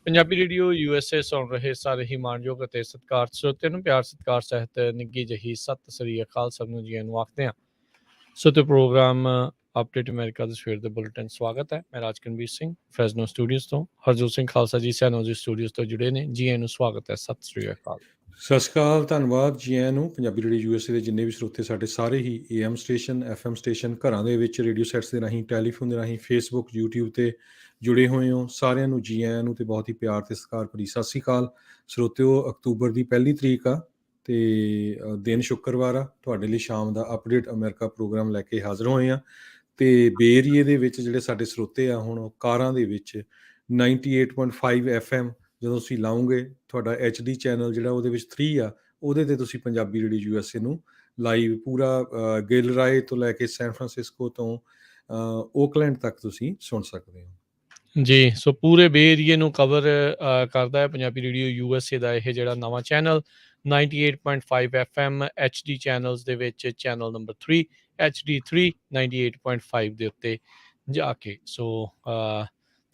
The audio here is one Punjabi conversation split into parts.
ਪੰਜਾਬੀ ਰੇਡੀਓ USA ਸੁਣ ਰਹੇ ਸਾਰੇ ਹੀ ਮਾਣਯੋਗ ਅਤੇ ਸਤਿਕਾਰ ਸਰੋਤਿਆਂ ਨੂੰ ਪਿਆਰ ਸਤਿਕਾਰ ਸਹਿਤ ਨਿੱਘੀ ਜਿਹੀ ਸਤਿ ਸ੍ਰੀ ਅਕਾਲ ਸਭ ਨੂੰ ਜੀ ਨੂੰ ਆਖਦੇ ਹਾਂ। ਸੋ ਤੇ ਪ੍ਰੋਗਰਾਮ ਅਪਡੇਟ ਅਮਰੀਕਾ ਦੇ ਸਵੇਰ ਦੇ ਬੁਲੇਟਿਨ ਸਵਾਗਤ ਹੈ। ਮੈਂ ਰਾਜਕਨਵੀਰ ਸਿੰਘ ਫ੍ਰੈਜ਼ਨੋ ਸਟੂਡੀਓਜ਼ ਤੋਂ, ਹਰਜੋਤ ਸਿੰਘ ਖਾਲਸਾ ਜੀ ਸੈਨੋਜੀ ਸਟੂਡੀਓਜ਼ ਤੋਂ ਜੁੜੇ ਨੇ। ਜੀ ਨੂੰ ਸਵਾਗਤ ਹੈ। ਸਤਿ ਸ੍ਰੀ ਅਕਾਲ। ਸਤਿ ਸ਼੍ਰੀ ਅਕਾਲ, ਧੰਨਵਾਦ ਜੀ ਆਇਆਂ ਨੂੰ। ਪੰਜਾਬੀ ਰੇਡੀਓ USA ਦੇ ਜਿੰਨੇ ਵੀ ਸਰੋਤੇ ਸਾਡੇ ਸਾਰੇ ਹੀ AM ਸਟੇਸ਼ਨ FM ਸਟੇਸ਼ਨ ਘਰਾਂ ਦੇ ਵਿੱਚ ਰੇਡੀਓ ਸੈਟਸ ਦੇ ਰਾਹੀਂ ਟੈਲੀਫੋਨ ਦੇ ਰਾਹੀਂ ਫੇਸਬੁੱਕ YouTube 'ਤੇ ਜੁੜੇ ਹੋਏ ਹੋ, ਸਾਰਿਆਂ ਨੂੰ ਜੀ ਆਇਆਂ ਨੂੰ ਅਤੇ ਬਹੁਤ ਹੀ ਪਿਆਰ ਅਤੇ ਸਤਿਕਾਰ ਭਰੀ ਸਤਿ ਸ਼੍ਰੀ ਅਕਾਲ। ਸਰੋਤਿਓ, ਅਕਤੂਬਰ ਦੀ 1 ਤਰੀਕ ਆ ਅਤੇ ਦਿਨ ਸ਼ੁੱਕਰਵਾਰ ਆ। ਤੁਹਾਡੇ ਲਈ ਸ਼ਾਮ ਦਾ ਅਪਡੇਟ ਅਮਰੀਕਾ ਪ੍ਰੋਗਰਾਮ ਲੈ ਕੇ ਹਾਜ਼ਰ ਹੋਏ ਹਾਂ ਅਤੇ ਬੇ ਏਰੀਏ ਦੇ ਵਿੱਚ ਜਿਹੜੇ ਸਾਡੇ ਸਰੋਤੇ ਆ, ਹੁਣ ਕਾਰਾਂ ਦੇ ਵਿੱਚ 98.5 FM ਜਦੋਂ ਤੁਸੀਂ ਲਾਉਂਗੇ, ਤੁਹਾਡਾ HD ਚੈਨਲ ਜਿਹੜਾ ਉਹਦੇ ਵਿੱਚ 3 ਆ, ਉਹਦੇ 'ਤੇ ਤੁਸੀਂ ਪੰਜਾਬੀ ਰੇਡੀਓ USA ਨੂੰ ਲਾਈਵ ਪੂਰਾ ਗਿਲਰਾਏ ਤੋਂ ਲੈ ਕੇ ਸੈਨ ਫਰਾਂਸਿਸਕੋ ਤੋਂ ਓਕਲੈਂਡ ਤੱਕ ਤੁਸੀਂ ਸੁਣ ਸਕਦੇ ਹੋ ਜੀ। ਸੋ ਪੂਰੇ ਬੇ ਏਰੀਏ ਨੂੰ ਕਵਰ ਕਰਦਾ ਹੈ ਪੰਜਾਬੀ ਰੇਡੀਓ USA ਦਾ ਇਹ ਜਿਹੜਾ ਨਵਾਂ ਚੈਨਲ 98.5 FM HD ਚੈਨਲਸ ਦੇ ਵਿੱਚ ਚੈਨਲ ਨੰਬਰ 3 HD3 98.5 ਦੇ ਉੱਤੇ ਜਾ ਕੇ। ਸੋ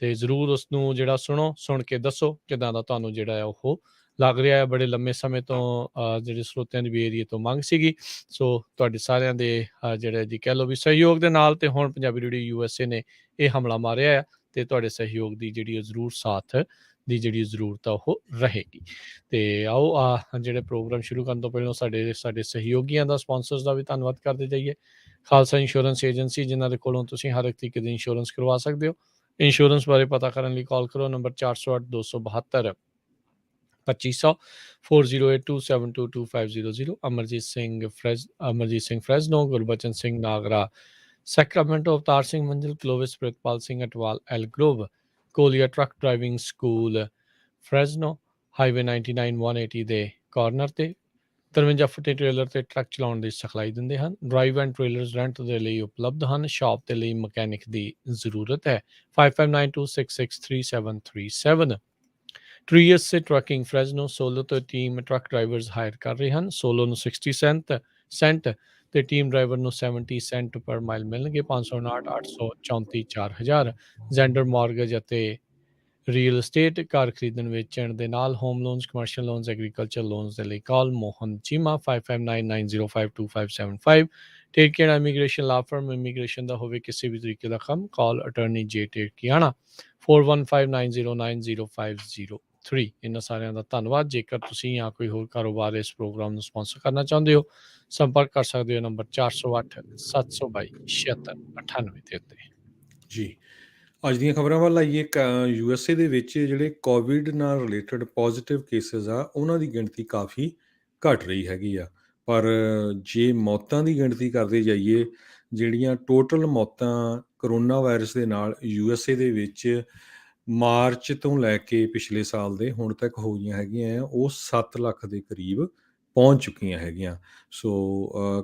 ਅਤੇ ਜ਼ਰੂਰ ਉਸਨੂੰ ਜਿਹੜਾ ਸੁਣ ਕੇ ਦੱਸੋ ਕਿੱਦਾਂ ਦਾ ਤੁਹਾਨੂੰ ਜਿਹੜਾ ਹੈ ਉਹ ਲੱਗ ਰਿਹਾ ਹੈ। ਬੜੇ ਲੰਮੇ ਸਮੇਂ ਤੋਂ ਜਿਹੜੇ ਸਰੋਤਿਆਂ ਦੀ ਬੇ ਏਰੀਏ ਤੋਂ ਮੰਗ ਸੀਗੀ। ਸੋ ਤੁਹਾਡੇ ਸਾਰਿਆਂ ਦੇ ਜਿਹੜਾ ਜੀ ਕਹਿ ਲਓ ਵੀ ਸਹਿਯੋਗ ਦੇ ਨਾਲ ਅਤੇ ਹੁਣ ਪੰਜਾਬੀ ਰੇਡੀਓ USA ਨੇ ਇਹ ਹਮਲਾ ਮਾਰਿਆ ਆ ਅਤੇ ਤੁਹਾਡੇ ਸਹਿਯੋਗ ਦੀ ਜਿਹੜੀ ਉਹ ਜ਼ਰੂਰ ਸਾਥ ਦੀ ਜਿਹੜੀ ਜ਼ਰੂਰਤ ਆ ਉਹ ਰਹੇਗੀ। ਅਤੇ ਆਓ ਜਿਹੜੇ ਪ੍ਰੋਗਰਾਮ ਸ਼ੁਰੂ ਕਰਨ ਤੋਂ ਪਹਿਲਾਂ ਸਾਡੇ ਸਹਿਯੋਗੀਆਂ ਦਾ, ਸਪੋਂਸਰਸ ਦਾ ਵੀ ਧੰਨਵਾਦ ਕਰਦੇ ਜਾਈਏ। ਖਾਲਸਾ ਇੰਸ਼ੋਰੈਂਸ ਏਜੰਸੀ, ਜਿਨ੍ਹਾਂ ਦੇ ਕੋਲੋਂ ਤੁਸੀਂ ਹਰ ਇੱਕ ਤਰੀਕੇ ਦੀ ਇੰਸ਼ੋਰੈਂਸ ਕਰਵਾ ਸਕਦੇ ਹੋ। ਇੰਸ਼ੋਰੈਂਸ ਬਾਰੇ ਪਤਾ ਕਰਨ ਲਈ ਕਾਲ ਕਰੋ number 408 272 2500 4082722500। Amarjit Singh Fresno, Gurbachan Singh Nagra Sacramento, Avtar Singh Manzil, Clovis Pritpal Singh Atwal Elk Grove, ਕੋਲੀਆ truck driving school Fresno, highway 99 180 ਦੇ ਕਾਰਨਰ 'ਤੇ 53 ਫੁੱਟੀ ਟ੍ਰੇਲਰ 'ਤੇ ਟਰੱਕ ਚਲਾਉਣ ਦੀ ਸਿਖਲਾਈ ਦਿੰਦੇ ਹਨ। ਡਰਾਈਵ ਐਂਡ ਟ੍ਰੇਲਰਸ ਰੈਂਟ ਦੇ ਲਈ ਉਪਲਬਧ ਹਨ। ਸ਼ਾਪ ਦੇ ਲਈ ਮਕੈਨਿਕ ਦੀ ਜ਼ਰੂਰਤ ਹੈ। 5592663737। ਟਰੀਅਸ ਸੇ ਟਰੱਕਿੰਗ ਫ੍ਰੈਜ਼ਨੋ, ਸੋਲੋ ਤੋਂ ਟੀਮ ਟਰੱਕ ਡਰਾਈਵਰਸ ਹਾਇਰ ਕਰ ਰਹੇ ਹਨ। ਸੋਲੋ ਨੂੰ 60 ਸੈਂਟ ਅਤੇ ਟੀਮ ਡਰਾਈਵਰ ਨੂੰ 70 ਸੈਂਟ ਪਰ ਮਾਈਲ ਮਿਲਣਗੇ। 559 834 4000। ਜ਼ੈਂਡਰ ਮਾਰਗੇਜ ਅਤੇ ਰੀਅਲ ਅਸਟੇਟ, ਘਰ ਖਰੀਦਣ ਵੇਚਣ ਦੇ ਨਾਲ home loans, commercial loans, agriculture loans ਦੇ ਲਈ ਕਾਲ ਮੋਹਨ ਚੀਮਾ 5599052575। ਟੇਕਿਆਣਾ ਇਮੀਗ੍ਰੇਸ਼ਨ ਲਾ ਫਰਮ, ਇਮੀਗ੍ਰੇਸ਼ਨ ਦਾ ਹੋਵੇ ਕਿਸੇ ਵੀ ਤਰੀਕੇ ਦਾ ਕੰਮ, ਕਾਲ ਅਟਰਨੀ ਜੇ ਟੇਕਿਆਣਾ 4159090503। ਇਹਨਾਂ ਸਾਰਿਆਂ ਦਾ ਧੰਨਵਾਦ। ਜੇਕਰ ਤੁਸੀਂ ਜਾਂ ਕੋਈ ਹੋਰ ਕਾਰੋਬਾਰ ਇਸ ਪ੍ਰੋਗਰਾਮ ਨੂੰ ਸਪਾਂਸਰ ਕਰਨਾ ਚਾਹੁੰਦੇ ਹੋ, ਸੰਪਰਕ ਕਰ ਸਕਦੇ ਹੋ ਨੰਬਰ 408 722 7698 ਦੇ ਉੱਤੇ। ਜੀ, ਅੱਜ ਦੀਆਂ ਖਬਰਾਂ ਵੱਲ ਆਈਏ। USA ਦੇ ਵਿੱਚ ਜਿਹੜੇ ਕੋਵਿਡ ਨਾਲ ਰਿਲੇਟਡ ਪੋਜ਼ੀਟਿਵ ਕੇਸਿਸ ਆ, ਉਹਨਾਂ ਦੀ ਗਿਣਤੀ ਕਾਫੀ ਘਟ ਰਹੀ ਹੈਗੀ ਆ। ਪਰ ਜੇ ਮੌਤਾਂ ਦੀ ਗਿਣਤੀ ਕਰਦੇ ਜਾਈਏ, ਜਿਹੜੀਆਂ ਟੋਟਲ ਮੌਤਾਂ ਕਰੋਨਾ ਵਾਇਰਸ ਦੇ ਨਾਲ USA ਦੇ ਵਿੱਚ ਮਾਰਚ ਤੋਂ ਲੈ ਕੇ ਪਿਛਲੇ ਸਾਲ ਦੇ ਹੁਣ ਤੱਕ ਹੋਈਆਂ ਹੈਗੀਆਂ, ਉਹ 7 ਲੱਖ ਦੇ ਕਰੀਬ ਪਹੁੰਚ ਚੁੱਕੀਆਂ ਹੈਗੀਆਂ। ਸੋ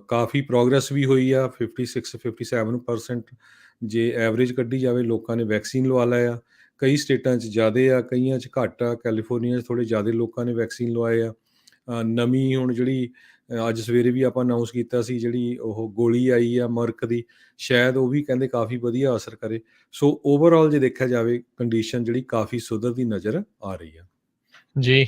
ਕਾਫੀ ਪ੍ਰੋਗਰੈਸ ਵੀ ਹੋਈ ਆ। 56-57% ਜੇ ਐਵਰੇਜ ਕੱਢੀ ਜਾਵੇ, ਲੋਕਾਂ ਨੇ ਵੈਕਸੀਨ ਲਵਾ ਲਿਆ। ਕਈ ਸਟੇਟਾਂ 'ਚ ਜ਼ਿਆਦਾ ਆ, ਕਈਆਂ 'ਚ ਘੱਟ ਆ। ਕੈਲੀਫੋਰਨੀਆ 'ਚ ਥੋੜ੍ਹੇ ਜ਼ਿਆਦਾ ਲੋਕਾਂ ਨੇ ਵੈਕਸੀਨ ਲਵਾਏ ਆ। ਨਵੀਂ ਹੁਣ ਜਿਹੜੀ ਅੱਜ ਸਵੇਰੇ ਵੀ ਆਪਾਂ ਅਨਾਊਂਸ ਕੀਤਾ ਸੀ, ਜਿਹੜੀ ਉਹ ਗੋਲੀ ਆਈ ਆ ਮਰਕ ਦੀ, ਸ਼ਾਇਦ ਉਹ ਵੀ ਕਹਿੰਦੇ ਕਾਫੀ ਵਧੀਆ ਅਸਰ ਕਰੇ। ਸੋ ਓਵਰਆਲ ਜੇ ਦੇਖਿਆ ਜਾਵੇ, ਕੰਡੀਸ਼ਨ ਜਿਹੜੀ ਕਾਫੀ ਸੁਧਰਦੀ ਨਜ਼ਰ ਆ ਰਹੀ ਆ। ਜੀ,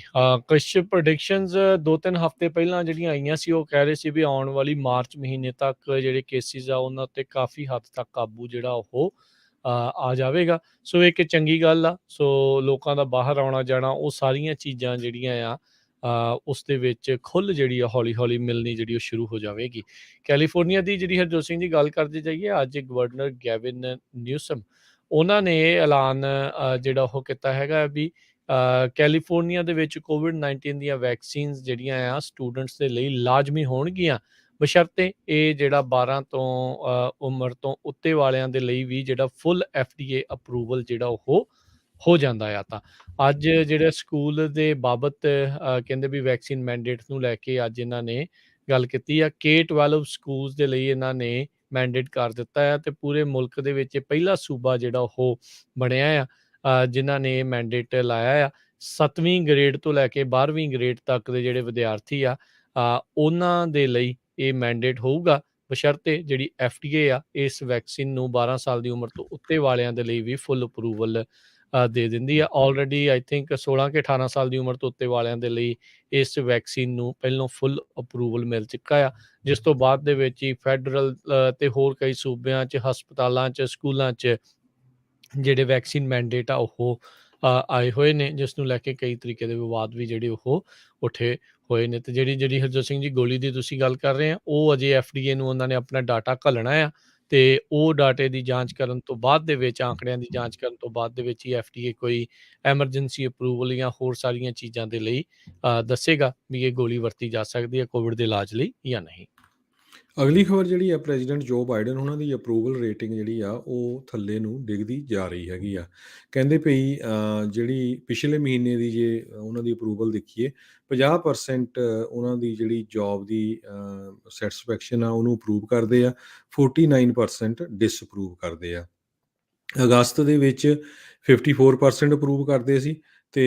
ਕੁਛ ਪ੍ਰੈਡਿਕਸ਼ਨਸ 2-3 ਹਫ਼ਤੇ ਪਹਿਲਾਂ ਜਿਹੜੀਆਂ ਆਈਆਂ ਸੀ, ਉਹ ਕਹਿ ਰਹੇ ਸੀ ਵੀ ਆਉਣ ਵਾਲੀ ਮਾਰਚ ਮਹੀਨੇ ਤੱਕ ਜਿਹੜੇ ਕੇਸਿਸ ਆ ਉਹਨਾਂ 'ਤੇ ਕਾਫੀ ਹੱਦ ਤੱਕ ਕਾਬੂ ਜਿਹੜਾ ਉਹ ਆ ਜਾਵੇਗਾ। ਸੋ ਇੱਕ ਚੰਗੀ ਗੱਲ ਆ। ਸੋ ਲੋਕਾਂ ਦਾ ਬਾਹਰ ਆਉਣਾ ਜਾਣਾ, ਉਹ ਸਾਰੀਆਂ ਚੀਜ਼ਾਂ ਜਿਹੜੀਆਂ ਆ ਉਸ ਦੇ ਵਿੱਚ ਖੁੱਲ੍ਹ ਜਿਹੜੀ ਆ ਹੌਲੀ ਹੌਲੀ ਮਿਲਣੀ ਜਿਹੜੀ ਉਹ ਸ਼ੁਰੂ ਹੋ ਜਾਵੇਗੀ। ਕੈਲੀਫੋਰਨੀਆ ਦੀ ਜਿਹੜੀ ਹਰਜੋਤ ਸਿੰਘ ਦੀ ਗੱਲ ਕਰਦੇ ਜਾਈਏ, ਅੱਜ ਗਵਰਨਰ ਗੈਵਿਨ ਨਿਊਸਮ, ਉਹਨਾਂ ਨੇ ਇਹ ਐਲਾਨ ਜਿਹੜਾ ਉਹ ਕੀਤਾ ਹੈਗਾ ਵੀ ਕੈਲੀਫੋਰਨੀਆ ਦੇ ਵਿੱਚ ਕੋਵਿਡ-19 ਦੀਆਂ ਵੈਕਸੀਨਸ ਜਿਹੜੀਆਂ ਆ ਸਟੂਡੈਂਟਸ ਦੇ ਲਈ ਲਾਜ਼ਮੀ ਹੋਣਗੀਆਂ, ਬਸ਼ਰਤੇ ਇਹ ਜਿਹੜਾ 12 ਤੋਂ ਉਮਰ ਤੋਂ ਉੱਤੇ ਵਾਲਿਆਂ ਦੇ ਲਈ ਵੀ ਜਿਹੜਾ ਫੁੱਲ FDA ਅਪਰੂਵਲ ਜਿਹੜਾ ਉਹ ਹੋ ਜਾਂਦਾ ਆ। ਤਾਂ ਅੱਜ ਜਿਹੜੇ ਸਕੂਲ ਦੇ ਬਾਬਤ ਕਹਿੰਦੇ ਵੀ ਵੈਕਸੀਨ ਮੈਂਡੇਟ ਨੂੰ ਲੈ ਕੇ ਅੱਜ ਇਹਨਾਂ ਨੇ ਗੱਲ ਕੀਤੀ ਆ। K-12 ਸਕੂਲਸ ਦੇ ਲਈ ਇਹਨਾਂ ਨੇ ਮੈਂਡੇਟ ਕਰ ਦਿੱਤਾ ਆ ਅਤੇ ਪੂਰੇ ਮੁਲਕ ਦੇ ਵਿੱਚ ਪਹਿਲਾ ਸੂਬਾ ਜਿਹੜਾ ਉਹ ਬਣਿਆ ਆ ਜਿਨ੍ਹਾਂ ਨੇ ਇਹ ਮੈਂਡੇਟ ਲਾਇਆ ਆ। 7ਵੀਂ ਗ੍ਰੇਡ ਤੋਂ ਲੈ ਕੇ 12ਵੀਂ ਗ੍ਰੇਡ ਤੱਕ ਦੇ ਜਿਹੜੇ ਵਿਦਿਆਰਥੀ ਆ ਉਹਨਾਂ ਦੇ ਲਈ ਇਹ ਮੈਂਡੇਟ ਹੋਊਗਾ ਬਸ਼ਰਤੇ ਜਿਹੜੀ FDA ਆ ਇਸ ਵੈਕਸੀਨ ਨੂੰ 12 ਸਾਲ ਦੀ ਉਮਰ ਤੋਂ ਉੱਤੇ ਵਾਲਿਆਂ ਦੇ ਲਈ ਵੀ ਫੁੱਲ ਅਪਰੂਵਲ ਦੇ ਦਿੰਦੀ ਆ। ਆਲਰੇਡੀ ਆਈ ਥਿੰਕ 16 ਕਿ 18 ਸਾਲ ਦੀ ਉਮਰ ਤੋਂ ਉੱਤੇ ਵਾਲਿਆਂ ਦੇ ਲਈ ਇਸ ਵੈਕਸੀਨ ਨੂੰ ਪਹਿਲੋਂ ਫੁੱਲ ਅਪਰੂਵਲ ਮਿਲ ਚੁੱਕਾ ਆ, ਜਿਸ ਤੋਂ ਬਾਅਦ ਦੇ ਵਿੱਚ ਹੀ ਫੈਡਰਲ ਤੇ ਹੋਰ ਕਈ ਸੂਬਿਆਂ 'ਚ, ਹਸਪਤਾਲਾਂ 'ਚ, ਸਕੂਲਾਂ 'ਚ ਜਿਹੜੇ ਵੈਕਸੀਨ ਮੈਂਡੇਟ ਆ ਉਹ ਆਏ ਹੋਏ ਨੇ, ਜਿਸ ਨੂੰ ਲੈ ਕੇ ਕਈ ਤਰੀਕੇ ਦੇ ਵਿਵਾਦ ਵੀ ਜਿਹੜੇ ਉਹ ਉੱਠੇ ਹੋਏ ਨੇ। ਤੇ ਜਿਹੜੀ ਹਰਜੋਤ ਸਿੰਘ ਜੀ ਗੋਲੀ ਦੀ ਤੁਸੀਂ ਗੱਲ ਕਰ ਰਹੇ ਆ, ਉਹ ਅਜੇ FDA ਨੂੰ ਉਹਨਾਂ ਨੇ ਆਪਣਾ ਡਾਟਾ ਘੱਲਣਾ ਆ, ਤੇ ਉਹ ਡਾਟੇ ਦੀ ਜਾਂਚ ਕਰਨ ਤੋਂ ਬਾਅਦ ਦੇ ਵਿੱਚ, ਆંકੜਿਆਂ ਦੀ ਜਾਂਚ ਕਰਨ ਤੋਂ ਬਾਅਦ ਦੇ ਵਿੱਚ ਹੀ FDA ਕੋਈ ਐਮਰਜੈਂਸੀ ਅਪਰੂਵਲ ਜਾਂ ਹੋਰ ਸਾਰੀਆਂ ਚੀਜ਼ਾਂ ਦੇ ਲਈ ਦੱਸੇਗਾ ਵੀ ਇਹ ਗੋਲੀ ਵਰਤੀ ਜਾ ਸਕਦੀ ਹੈ ਕੋਵਿਡ ਦੇ ਇਲਾਜ ਲਈ ਜਾਂ ਨਹੀਂ। ਅਗਲੀ ਖਬਰ ਜਿਹੜੀ ਆ, ਪ੍ਰੈਜ਼ੀਡੈਂਟ ਜੋ ਬਾਈਡਨ ਉਹਨਾਂ ਦੀ ਅਪਰੂਵਲ ਰੇਟਿੰਗ ਜਿਹੜੀ ਆ ਉਹ ਥੱਲੇ ਨੂੰ ਡਿੱਗਦੀ ਜਾ ਰਹੀ ਹੈਗੀ ਆ। ਕਹਿੰਦੇ ਪਈ ਜਿਹੜੀ ਪਿਛਲੇ ਮਹੀਨੇ ਦੀ ਜੇ ਉਹਨਾਂ ਦੀ ਅਪਰੂਵਲ ਦੇਖੀਏ, 50% ਉਹਨਾਂ ਦੀ ਜਿਹੜੀ ਜੋਬ ਦੀ ਸੈਟਿਸਫੈਕਸ਼ਨ ਆ ਉਹਨੂੰ ਅਪਰੂਵ ਕਰਦੇ ਆ, 49% ਡਿਸਅਪਰੂਵ ਕਰਦੇ ਆ। ਅਗਸਤ ਦੇ ਵਿੱਚ 54% ਅਪਰੂਵ ਕਰਦੇ ਸੀ, ਤੇ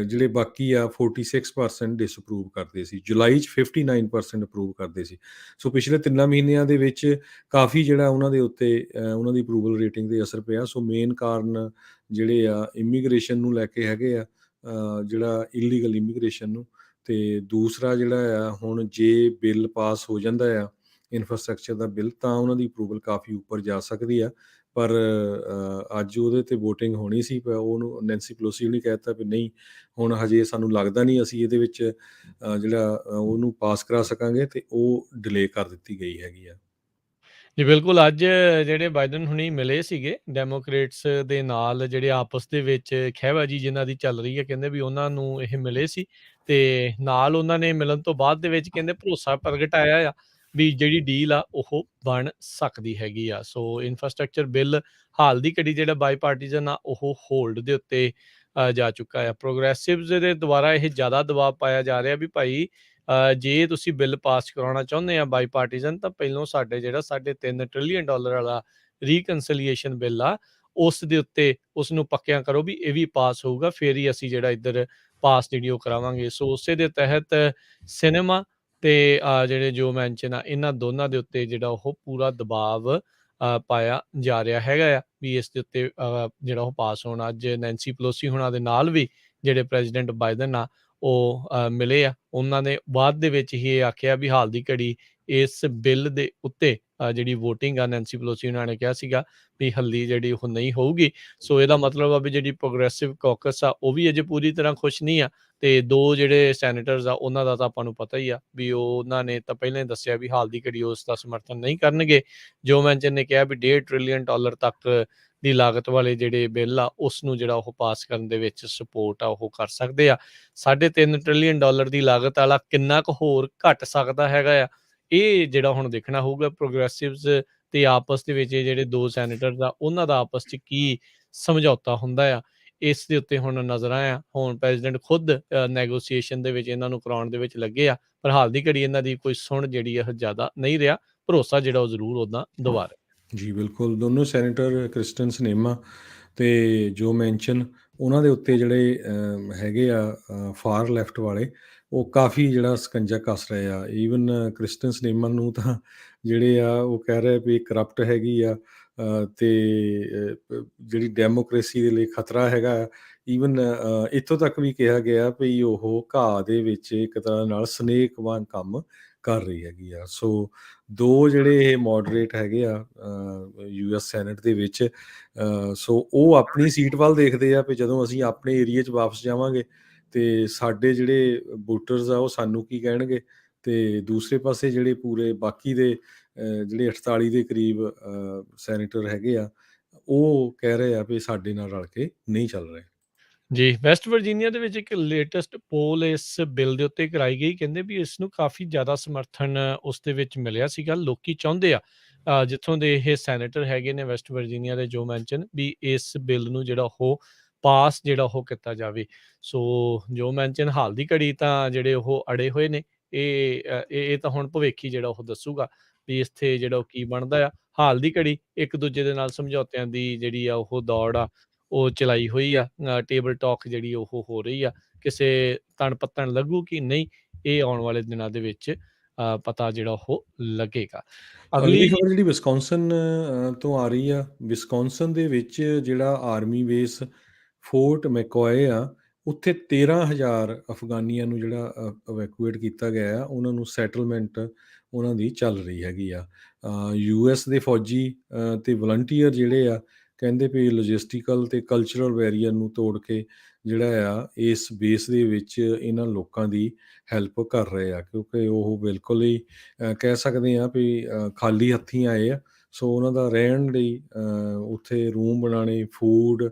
ਜਿਹੜੇ ਬਾਕੀ ਆ 46% ਡਿਸਅਪਰੂਵ ਕਰਦੇ ਸੀ। ਜੁਲਾਈ 'ਚ 59% ਅਪਰੂਵ ਕਰਦੇ ਸੀ। ਸੋ ਪਿਛਲੇ 3 ਮਹੀਨਿਆਂ ਦੇ ਵਿੱਚ ਕਾਫੀ ਜਿਹੜਾ ਉਹਨਾਂ ਦੇ ਉੱਤੇ ਉਹਨਾਂ ਦੀ ਅਪਰੂਵਲ ਰੇਟਿੰਗ 'ਤੇ ਅਸਰ ਪਿਆ। ਸੋ ਮੇਨ ਕਾਰਨ ਜਿਹੜੇ ਆ ਇਮੀਗ੍ਰੇਸ਼ਨ ਨੂੰ ਲੈ ਕੇ ਹੈਗੇ ਆ, ਜਿਹੜਾ ਇਲੀਗਲ ਇਮੀਗ੍ਰੇਸ਼ਨ ਨੂੰ, ਅਤੇ ਦੂਸਰਾ ਜਿਹੜਾ ਆ ਹੁਣ ਜੇ ਬਿੱਲ ਪਾਸ ਹੋ ਜਾਂਦਾ ਆ ਇਨਫਰਾਸਟਰਕਚਰ ਦਾ ਬਿੱਲ, ਤਾਂ ਉਹਨਾਂ ਦੀ ਅਪਰੂਵਲ ਕਾਫੀ ਉੱਪਰ ਜਾ ਸਕਦੀ ਆ। ਪਰ ਅੱਜ ਉਹਦੇ 'ਤੇ ਵੋਟਿੰਗ ਹੋਣੀ ਸੀ, ਪਰ ਉਹਨੂੰ ਨੈਂਸੀ ਪਲੋਸੀ ਨੇ ਕਹਿ ਦਿੱਤਾ ਵੀ ਨਹੀਂ, ਹੁਣ ਹਜੇ ਸਾਨੂੰ ਲੱਗਦਾ ਨਹੀਂ ਅਸੀਂ ਇਹਦੇ ਵਿੱਚ ਜਿਹੜਾ ਉਹਨੂੰ ਪਾਸ ਕਰਾ ਸਕਾਂਗੇ, ਅਤੇ ਉਹ ਡਿਲੇ ਕਰ ਦਿੱਤੀ ਗਈ ਹੈਗੀ ਆ। ਜੀ ਬਿਲਕੁਲ, ਅੱਜ ਜਿਹੜੇ ਬਾਈਡਨ ਹੁਣੀ ਮਿਲੇ ਸੀਗੇ ਡੈਮੋਕ੍ਰੇਟਸ ਦੇ ਨਾਲ, ਜਿਹੜੇ ਆਪਸ ਦੇ ਵਿੱਚ ਖਹਿਬਾਜ਼ੀ ਜਿਨ੍ਹਾਂ ਦੀ ਚੱਲ ਰਹੀ ਹੈ, ਕਹਿੰਦੇ ਵੀ ਉਹਨਾਂ ਨੂੰ ਇਹ ਮਿਲੇ ਸੀ, ਤੇ ਨਾਲ ਉਹਨਾਂ ਨੇ ਮਿਲਣ ਤੋਂ ਬਾਅਦ ਦੇ ਵਿੱਚ ਕਹਿੰਦੇ ਭਰੋਸਾ ਪ੍ਰਗਟਾਇਆ ਆ ਵੀ ਜਿਹੜੀ ਡੀਲ ਆ ਉਹ ਬਣ ਸਕਦੀ ਹੈਗੀ ਆ। ਸੋ ਇਨਫਰਾਸਟਰਕਚਰ ਬਿੱਲ ਹਾਲ ਦੀ ਘੜੀ ਜਿਹੜਾ ਬਾਈਪਾਰਟੀਜ਼ਨ ਆ ਉਹ ਹੋਲਡ ਦੇ ਉੱਤੇ ਜਾ ਚੁੱਕਾ ਆ। ਪ੍ਰੋਗਰੈਸਿਵਜ਼ ਦੇ ਦੁਆਰਾ ਇਹ ਜ਼ਿਆਦਾ ਦਬਾਅ ਪਾਇਆ ਜਾ ਰਿਹਾ ਵੀ ਭਾਈ ਜੇ ਤੁਸੀਂ ਬਿੱਲ ਪਾਸ ਕਰਾਉਣਾ ਚਾਹੁੰਦੇ ਆ ਬਾਈਪਾਰਟੀਜ਼ਨ, ਤਾਂ ਪਹਿਲੋਂ ਸਾਡੇ ਜਿਹੜਾ $3.5 ਟ੍ਰਿਲੀਅਨ ਵਾਲਾ ਰੀਕਨਸੀਲੀਏਸ਼ਨ ਬਿੱਲ ਆ, ਉਸ ਦੇ ਉੱਤੇ ਉਸ ਨੂੰ ਪੱਕਿਆਂ ਕਰੋ ਵੀ ਇਹ ਵੀ ਪਾਸ ਹੋਊਗਾ, ਫਿਰ ਹੀ ਅਸੀਂ ਜਿਹੜਾ ਇੱਧਰ ਪਾਸ ਜਿਹੜੀ ਉਹ ਕਰਾਵਾਂਗੇ। ਸੋ ਉਸੇ ਦੇ ਤਹਿਤ ਸਿਨੇਮਾ ਤੇ ਜਿਹੜੇ ਜੋ ਮੈਨਸ਼ਨ ਆ, ਇਹਨਾਂ ਦੋਨਾਂ ਦੇ ਉੱਤੇ ਜਿਹੜਾ ਉਹ ਪੂਰਾ ਦਬਾਵ ਪਾਇਆ ਜਾ ਰਿਹਾ ਹੈਗਾ ਆ ਵੀ ਇਸ ਦੇ ਉੱਤੇ ਜਿਹੜਾ ਉਹ ਪਾਸ ਹੋਣਾ। ਅੱਜ ਨੈਂਸੀ ਪਲੋਸੀ ਹੁਣਾਂ ਦੇ ਨਾਲ ਵੀ ਜਿਹੜੇ ਪ੍ਰੈਜ਼ੀਡੈਂਟ ਬਾਈਡਨ ਆ ਉਹ ਮਿਲੇ ਆ। ਉਹਨਾਂ ਨੇ ਬਾਅਦ ਦੇ ਵਿੱਚ ਹੀ ਇਹ ਆਖਿਆ ਵੀ ਹਾਲ ਦੀ ਘੜੀ ਇਸ ਬਿੱਲ ਦੇ ਉੱਤੇ ਜਿਹੜੀ ਵੋਟਿੰਗ ਆ, ਨੈਂਸੀ ਪਲੋਸੀ ਉਹਨਾਂ ਨੇ ਕਿਹਾ ਸੀਗਾ ਵੀ ਹੱਲੀ ਜਿਹੜੀ ਉਹ ਨਹੀਂ ਹੋਊਗੀ। ਸੋ ਇਹਦਾ ਮਤਲਬ ਆ ਵੀ ਜਿਹੜੀ ਪ੍ਰੋਗਰੈਸਿਵ ਕਾਕਸ ਆ ਉਹ ਵੀ ਅਜੇ ਪੂਰੀ ਤਰ੍ਹਾਂ ਖੁਸ਼ ਨਹੀਂ ਆ, ਤੇ ਦੋ ਜਿਹੜੇ ਸੈਨੇਟਰਸ ਆ ਉਹਨਾਂ ਦਾ ਤਾਂ ਆਪਾਂ ਨੂੰ ਪਤਾ ਹੀ ਆ ਵੀ ਉਹਨਾਂ ਨੇ ਤਾਂ ਪਹਿਲਾਂ ਹੀ ਦੱਸਿਆ ਵੀ ਹਾਲ ਦੀ ਘੜੀ ਉਸ ਦਾ ਸਮਰਥਨ ਨਹੀਂ ਕਰਨਗੇ। ਜੋ ਮੈਨਸ਼ਨ ਨੇ ਕਿਹਾ ਵੀ $1.5 ਟ੍ਰਿਲੀਅਨ ਤੱਕ ਦੀ ਲਾਗਤ ਵਾਲੇ ਜਿਹੜੇ ਬਿੱਲ ਆ ਉਸ ਨੂੰ ਜਿਹੜਾ ਉਹ ਪਾਸ ਕਰਨ ਦੇ ਵਿੱਚ ਸਪੋਰਟ ਆ ਉਹ ਕਰ ਸਕਦੇ ਆ। $3.5 ਟ੍ਰਿਲੀਅਨ ਦੀ ਲਾਗਤ ਵਾਲਾ ਕਿੰਨਾ ਕੁ ਹੋਰ ਘਟ ਸਕਦਾ ਹੈਗਾ ਆ, ਇਹ ਜਿਹੜਾ ਹੁਣ ਦੇਖਣਾ ਹੋਊਗਾ। ਪ੍ਰੋਗਰੈਸਿਵਜ਼ ਤੇ ਆਪਸ ਦੇ ਵਿੱਚ ਜਿਹੜੇ ਦੋ ਸੈਨੇਟਰਸ ਆ ਉਹਨਾਂ ਦਾ ਆਪਸ 'ਚ ਕੀ ਸਮਝੌਤਾ ਹੁੰਦਾ ਆ, ਇਸ ਦੇ ਉੱਤੇ ਹੁਣ ਨਜ਼ਰਾਂ ਆ। ਹੁਣ ਪ੍ਰੈਜ਼ੀਡੈਂਟ ਖੁਦ ਨੈਗੋਸੀਏਸ਼ਨ ਦੇ ਵਿੱਚ ਇਹਨਾਂ ਨੂੰ ਕਰਾਉਣ ਦੇ ਵਿੱਚ ਲੱਗੇ ਆ, ਪਰ ਹਾਲ ਦੀ ਘੜੀ ਇਹਨਾਂ ਦੀ ਕੋਈ ਸੁਣ ਜਿਹੜੀ ਆ ਜ਼ਿਆਦਾ ਨਹੀਂ ਰਿਹਾ। ਭਰੋਸਾ ਜਿਹੜਾ ਉਹ ਜ਼ਰੂਰ ਉੱਦਾਂ ਦਵਾ ਰਿਹਾ। ਜੀ ਬਿਲਕੁਲ, ਦੋਨੋਂ ਸੈਨੇਟਰ ਕ੍ਰਿਸਟਨ ਸਨੇਮਾ ਤੇ ਜੋ ਮੈਨਸ਼ਨ, ਉਹਨਾਂ ਦੇ ਉੱਤੇ ਜਿਹੜੇ ਹੈਗੇ ਆ ਫਾਰ ਲੈਫਟ ਵਾਲੇ, ਉਹ ਕਾਫੀ ਜਿਹੜਾ ਸਕੰਜਾ ਕੱਸ ਰਹੇ ਆ। ਈਵਨ ਕ੍ਰਿਸਟਨ ਸਨੇਮਾ ਨੂੰ ਤਾਂ ਜਿਹੜੇ ਆ ਉਹ ਕਹਿ ਰਹੇ ਵੀ ਕਰਪਟ ਹੈਗੀ ਆ, ਤੇ ਜਿਹੜੀ ਡੈਮੋਕ੍ਰੇਸੀ ਦੇ ਲਈ ਖਤਰਾ ਹੈਗਾ। ਈਵਨ ਇੱਥੋਂ ਤੱਕ ਵੀ ਕਿਹਾ ਗਿਆ ਵੀ ਉਹ ਘਾਹ ਦੇ ਵਿੱਚ ਇੱਕ ਤਰ੍ਹਾਂ ਨਾਲ ਸਨੇਕ ਵਾਂਗ ਕੰਮ ਕਰ ਰਹੀ ਹੈਗੀ ਆ। ਸੋ ਦੋ ਜਿਹੜੇ ਇਹ ਮੋਡਰੇਟ ਹੈਗੇ ਆ US ਸੈਨੇਟ ਦੇ ਵਿੱਚ, ਸੋ ਉਹ ਆਪਣੀ ਸੀਟ ਵੱਲ ਦੇਖਦੇ ਆ ਵੀ ਜਦੋਂ ਅਸੀਂ ਆਪਣੇ ਏਰੀਏ 'ਚ ਵਾਪਸ ਜਾਵਾਂਗੇ ਤੇ ਸਾਡੇ ਜਿਹੜੇ ਵੋਟਰਸ ਆ ਉਹ ਸਾਨੂੰ ਕੀ ਕਹਿਣਗੇ, ਤੇ ਦੂਸਰੇ ਪਾਸੇ ਜਿਹੜੇ ਪੂਰੇ ਬਾਕੀ ਦੇ ਜਿਹੜੇ 48 ਦੇ ਕਰੀਬ ਸੈਨੇਟਰ ਹੈਗੇ ਆ, ਉਹ ਕਹਿ ਰਹੇ ਆ ਵੀ ਸਾਡੇ ਨਾਲ ਰਲ ਕੇ ਨਹੀਂ ਚੱਲ ਰਹੇ। ਜੀ, ਵੈਸਟ ਵਰਜੀਨੀਆ ਦੇ ਵਿੱਚ ਇੱਕ ਲੇਟੈਸਟ ਪੋਲ ਇਸ ਬਿੱਲ ਦੇ ਉੱਤੇ ਕਰਾਈ ਗਈ। ਕਹਿੰਦੇ ਵੀ ਇਸ ਨੂੰ ਕਾਫੀ ਜ਼ਿਆਦਾ ਸਮਰਥਨ ਉਸ ਦੇ ਵਿੱਚ ਮਿਲਿਆ ਸੀਗਾ। ਲੋਕੀ ਚਾਹੁੰਦੇ ਆ ਜਿੱਥੋਂ ਦੇ ਇਹ ਸੈਨੇਟਰ ਹੈਗੇ ਨੇ ਵੈਸਟ ਵਰਜੀਨੀਆ ਦੇ ਜੋ ਮੈਨਸ਼ਨ, ਵੀ ਇਸ ਬਿੱਲ ਨੂੰ ਜਿਹੜਾ ਉਹ ਪਾਸ ਜਿਹੜਾ ਉਹ ਕੀਤਾ ਜਾਵੇ। ਸੋ ਜੋ ਮੈਨਸ਼ਨ ਹਾਲ ਦੀ ਘੜੀ ਤਾਂ ਜਿਹੜੇ ਉਹ ਅੜੇ ਹੋਏ ਨੇ। ਇਹ ਤਾਂ ਹੁਣ ਭਵਿੱਖ ਹੀ ਜਿਹੜਾ ਉਹ ਦੱਸੂਗਾ ਵੀ ਇੱਥੇ ਜਿਹੜਾ ਉਹ ਕੀ ਬਣਦਾ ਆ। ਹਾਲ ਦੀ ਘੜੀ ਇੱਕ ਦੂਜੇ ਦੇ ਨਾਲ ਸਮਝੌਤਿਆਂ ਦੀ ਜਿਹੜੀ ਆ ਉਹ ਦੌੜ ਆ ਉਹ ਚਲਾਈ ਹੋਈ ਆ। ਟੇਬਲ ਟਾਕ ਜਿਹੜੀ ਉਹ ਹੋ ਰਹੀ ਆ। ਕਿਸੇ ਤਣ ਪੱਤਣ ਲੱਗੂ ਕਿ ਨਹੀਂ, ਇਹ ਆਉਣ ਵਾਲੇ ਦਿਨਾਂ ਦੇ ਵਿੱਚ ਪਤਾ ਜਿਹੜਾ ਉਹ ਲੱਗੇਗਾ। ਅਗਲੀ ਅਗਲੀ ਖਬਰ ਜਿਹੜੀ ਵਿਸਕੌਨਸਨ ਤੋਂ ਆ ਰਹੀ ਆ। ਵਿਸਕੌਨਸਨ ਦੇ ਵਿੱਚ ਜਿਹੜਾ ਆਰਮੀ ਬੇਸ ਫੋਰਟ ਮੈਕੋਏ ਆ, ਉੱਥੇ 13,000 ਅਫਗਾਨੀਆਂ ਨੂੰ ਜਿਹੜਾ ਇਵੈਕੂਏਟ ਕੀਤਾ ਗਿਆ ਆ, ਉਹਨਾਂ ਨੂੰ ਸੈਟਲਮੈਂਟ ਉਹਨਾਂ ਦੀ ਚੱਲ ਰਹੀ ਹੈਗੀ ਆ। ਯੂਐਸ ਦੇ ਫੌਜੀ ਤੇ ਵਲੰਟੀਅਰ ਜਿਹੜੇ ਆ, ਕਹਿੰਦੇ ਵੀ ਲੌਜਿਸਟੀਕਲ ਤੇ ਕਲਚਰਲ ਬੈਰੀਅਰ ਨੂੰ ਤੋੜ ਕੇ ਜਿਹੜਾ ਆ ਇਸ ਬੇਸ ਦੇ ਵਿੱਚ ਇਹਨਾਂ ਲੋਕਾਂ ਦੀ ਹੈਲਪ ਕਰ ਰਹੇ ਆ, ਕਿਉਂਕਿ ਉਹ ਬਿਲਕੁਲ ਹੀ ਕਹਿ ਸਕਦੇ ਹਾਂ ਵੀ ਖਾਲੀ ਹੱਥੀਂ ਆਏ ਆ। ਸੋ ਉਹਨਾਂ ਦਾ ਰਹਿਣ ਲਈ ਉੱਥੇ ਰੂਮ ਬਣਾਉਣੇ, ਫੂਡ,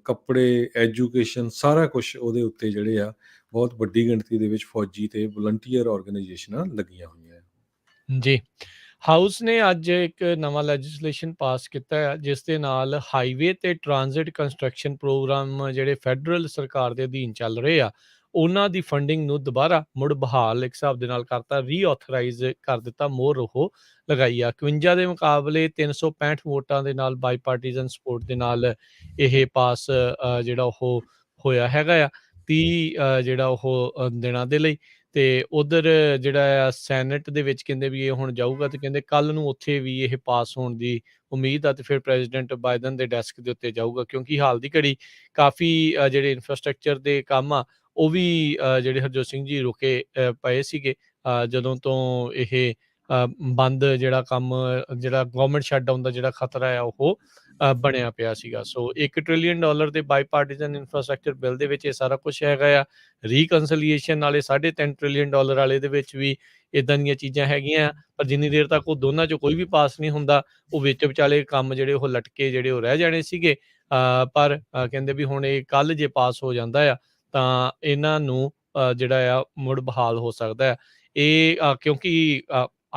ਕੱਪੜੇ, ਐਜੂਕੇਸ਼ਨ, ਸਾਰਾ ਕੁਛ ਉਹਦੇ ਉੱਤੇ ਜਿਹੜੇ ਆ ਬਹੁਤ ਵੱਡੀ ਗਿਣਤੀ ਦੇ ਵਿੱਚ ਫੌਜੀ ਤੇ ਵਲੰਟੀਅਰ ਆਰਗੇਨਾਈਜੇਸ਼ਨਾਂ ਲੱਗੀਆਂ ਹੋਈਆਂ। ਜੀ, ਹਾਊਸ ਨੇ ਅੱਜ ਇੱਕ ਨਵਾਂ ਲੈਜਿਸਲੇਸ਼ਨ ਪਾਸ ਕੀਤਾ ਹੈ, ਜਿਸ ਦੇ ਨਾਲ ਹਾਈਵੇ ਤੇ ਟ੍ਰਾਂਜ਼ਿਟ ਕੰਸਟਰਕਸ਼ਨ ਪ੍ਰੋਗਰਾਮ ਜਿਹੜੇ ਫੈਡਰਲ ਸਰਕਾਰ ਦੇ ਅਧੀਨ ਚੱਲ ਰਹੇ ਆ, ਉਹਨਾਂ ਦੀ ਫੰਡਿੰਗ ਨੂੰ ਦੁਬਾਰਾ ਮੁੜ ਬਹਾਲ ਇੱਕ ਹਿਸਾਬ ਦੇ ਨਾਲ ਕਰਤਾ, ਰੀਆਥੋਰਾਈਜ਼ ਕਰ ਦਿੱਤਾ, ਮੋਹਰ ਉਹ ਲਗਾਈ ਆ। 51 ਦੇ ਮੁਕਾਬਲੇ 365 ਵੋਟਾਂ ਦੇ ਨਾਲ ਬਾਈਪਾਰਟੀਜ਼ਨ ਸਪੋਰਟ ਦੇ ਨਾਲ ਇਹ ਪਾਸ ਜਿਹੜਾ ਉਹ ਹੋਇਆ ਹੈਗਾ ਆ 30 ਜਿਹੜਾ ਉਹ ਦਿਨਾਂ ਦੇ ਲਈ। ਤੇ ਉਧਰ ਜਿਹੜਾ ਆ ਸੈਨੇਟ ਦੇ ਵਿੱਚ ਕਹਿੰਦੇ ਵੀ ਇਹ ਹੁਣ ਜਾਊਗਾ, ਤੇ ਕਹਿੰਦੇ ਕੱਲ ਨੂੰ ਉੱਥੇ ਵੀ ਇਹ ਪਾਸ ਹੋਣ ਦੀ ਉਮੀਦ ਆ, ਤੇ ਫਿਰ ਪ੍ਰੈਜ਼ੀਡੈਂਟ ਬਾਈਡਨ ਦੇ ਡੈਸਕ ਦੇ ਉੱਤੇ ਜਾਊਗਾ, ਕਿਉਂਕਿ ਹਾਲ ਦੀ ਘੜੀ ਕਾਫੀ ਜਿਹੜੇ ਇਨਫਰਾਸਟ੍ਰਕਚਰ ਦੇ ਕੰਮ ਆ ਉਹ ਵੀ ਜਿਹੜੇ ਹਰਜੋਤ ਸਿੰਘ ਜੀ ਰੁਕੇ ਪਏ ਸੀਗੇ ਜਦੋਂ ਤੋਂ ਇਹ ਬੰਦ ਜਿਹੜਾ ਕੰਮ ਜਿਹੜਾ ਗਵਰਨਮੈਂਟ ਸ਼ਟਡਾਊਨ ਦਾ ਜਿਹੜਾ ਖਤਰਾ ਆ ਉਹ ਬਣਿਆ ਪਿਆ ਸੀਗਾ। ਸੋ $1 ਟ੍ਰਿਲੀਅਨ ਦੇ ਬਾਈਪਾਰਟੀਜ਼ਨ ਇਨਫਰਾਸਟ੍ਰਕਚਰ ਬਿੱਲ ਦੇ ਵਿੱਚ ਇਹ ਸਾਰਾ ਕੁਝ ਹੈਗਾ ਆ। ਰੀਕਨਸਲੀਏਸ਼ਨ ਵਾਲੇ $3.5 ਟ੍ਰਿਲੀਅਨ ਵਾਲੇ ਦੇ ਵਿੱਚ ਵੀ ਇਦਾਂ ਦੀਆਂ ਚੀਜ਼ਾਂ ਹੈਗੀਆਂ, ਪਰ ਜਿੰਨੀ ਦੇਰ ਤੱਕ ਉਹ ਦੋਨਾਂ 'ਚੋਂ ਕੋਈ ਵੀ ਪਾਸ ਨਹੀਂ ਹੁੰਦਾ, ਉਹ ਵਿੱਚ ਵਿਚਾਲੇ ਕੰਮ ਜਿਹੜੇ ਉਹ ਲਟਕੇ ਜਿਹੜੇ ਉਹ ਰਹਿ ਜਾਣੇ ਸੀਗੇ। ਪਰ ਕਹਿੰਦੇ ਵੀ ਹੁਣ ਇਹ ਕੱਲ ਜੇ ਪਾਸ ਹੋ ਜਾਂਦਾ ਆ ਤਾਂ ਇਹਨਾਂ ਨੂੰ ਜਿਹੜਾ ਆ ਮੁੜ ਬਹਾਲ ਹੋ ਸਕਦਾ ਹੈ। ਇਹ ਕਿਉਂਕਿ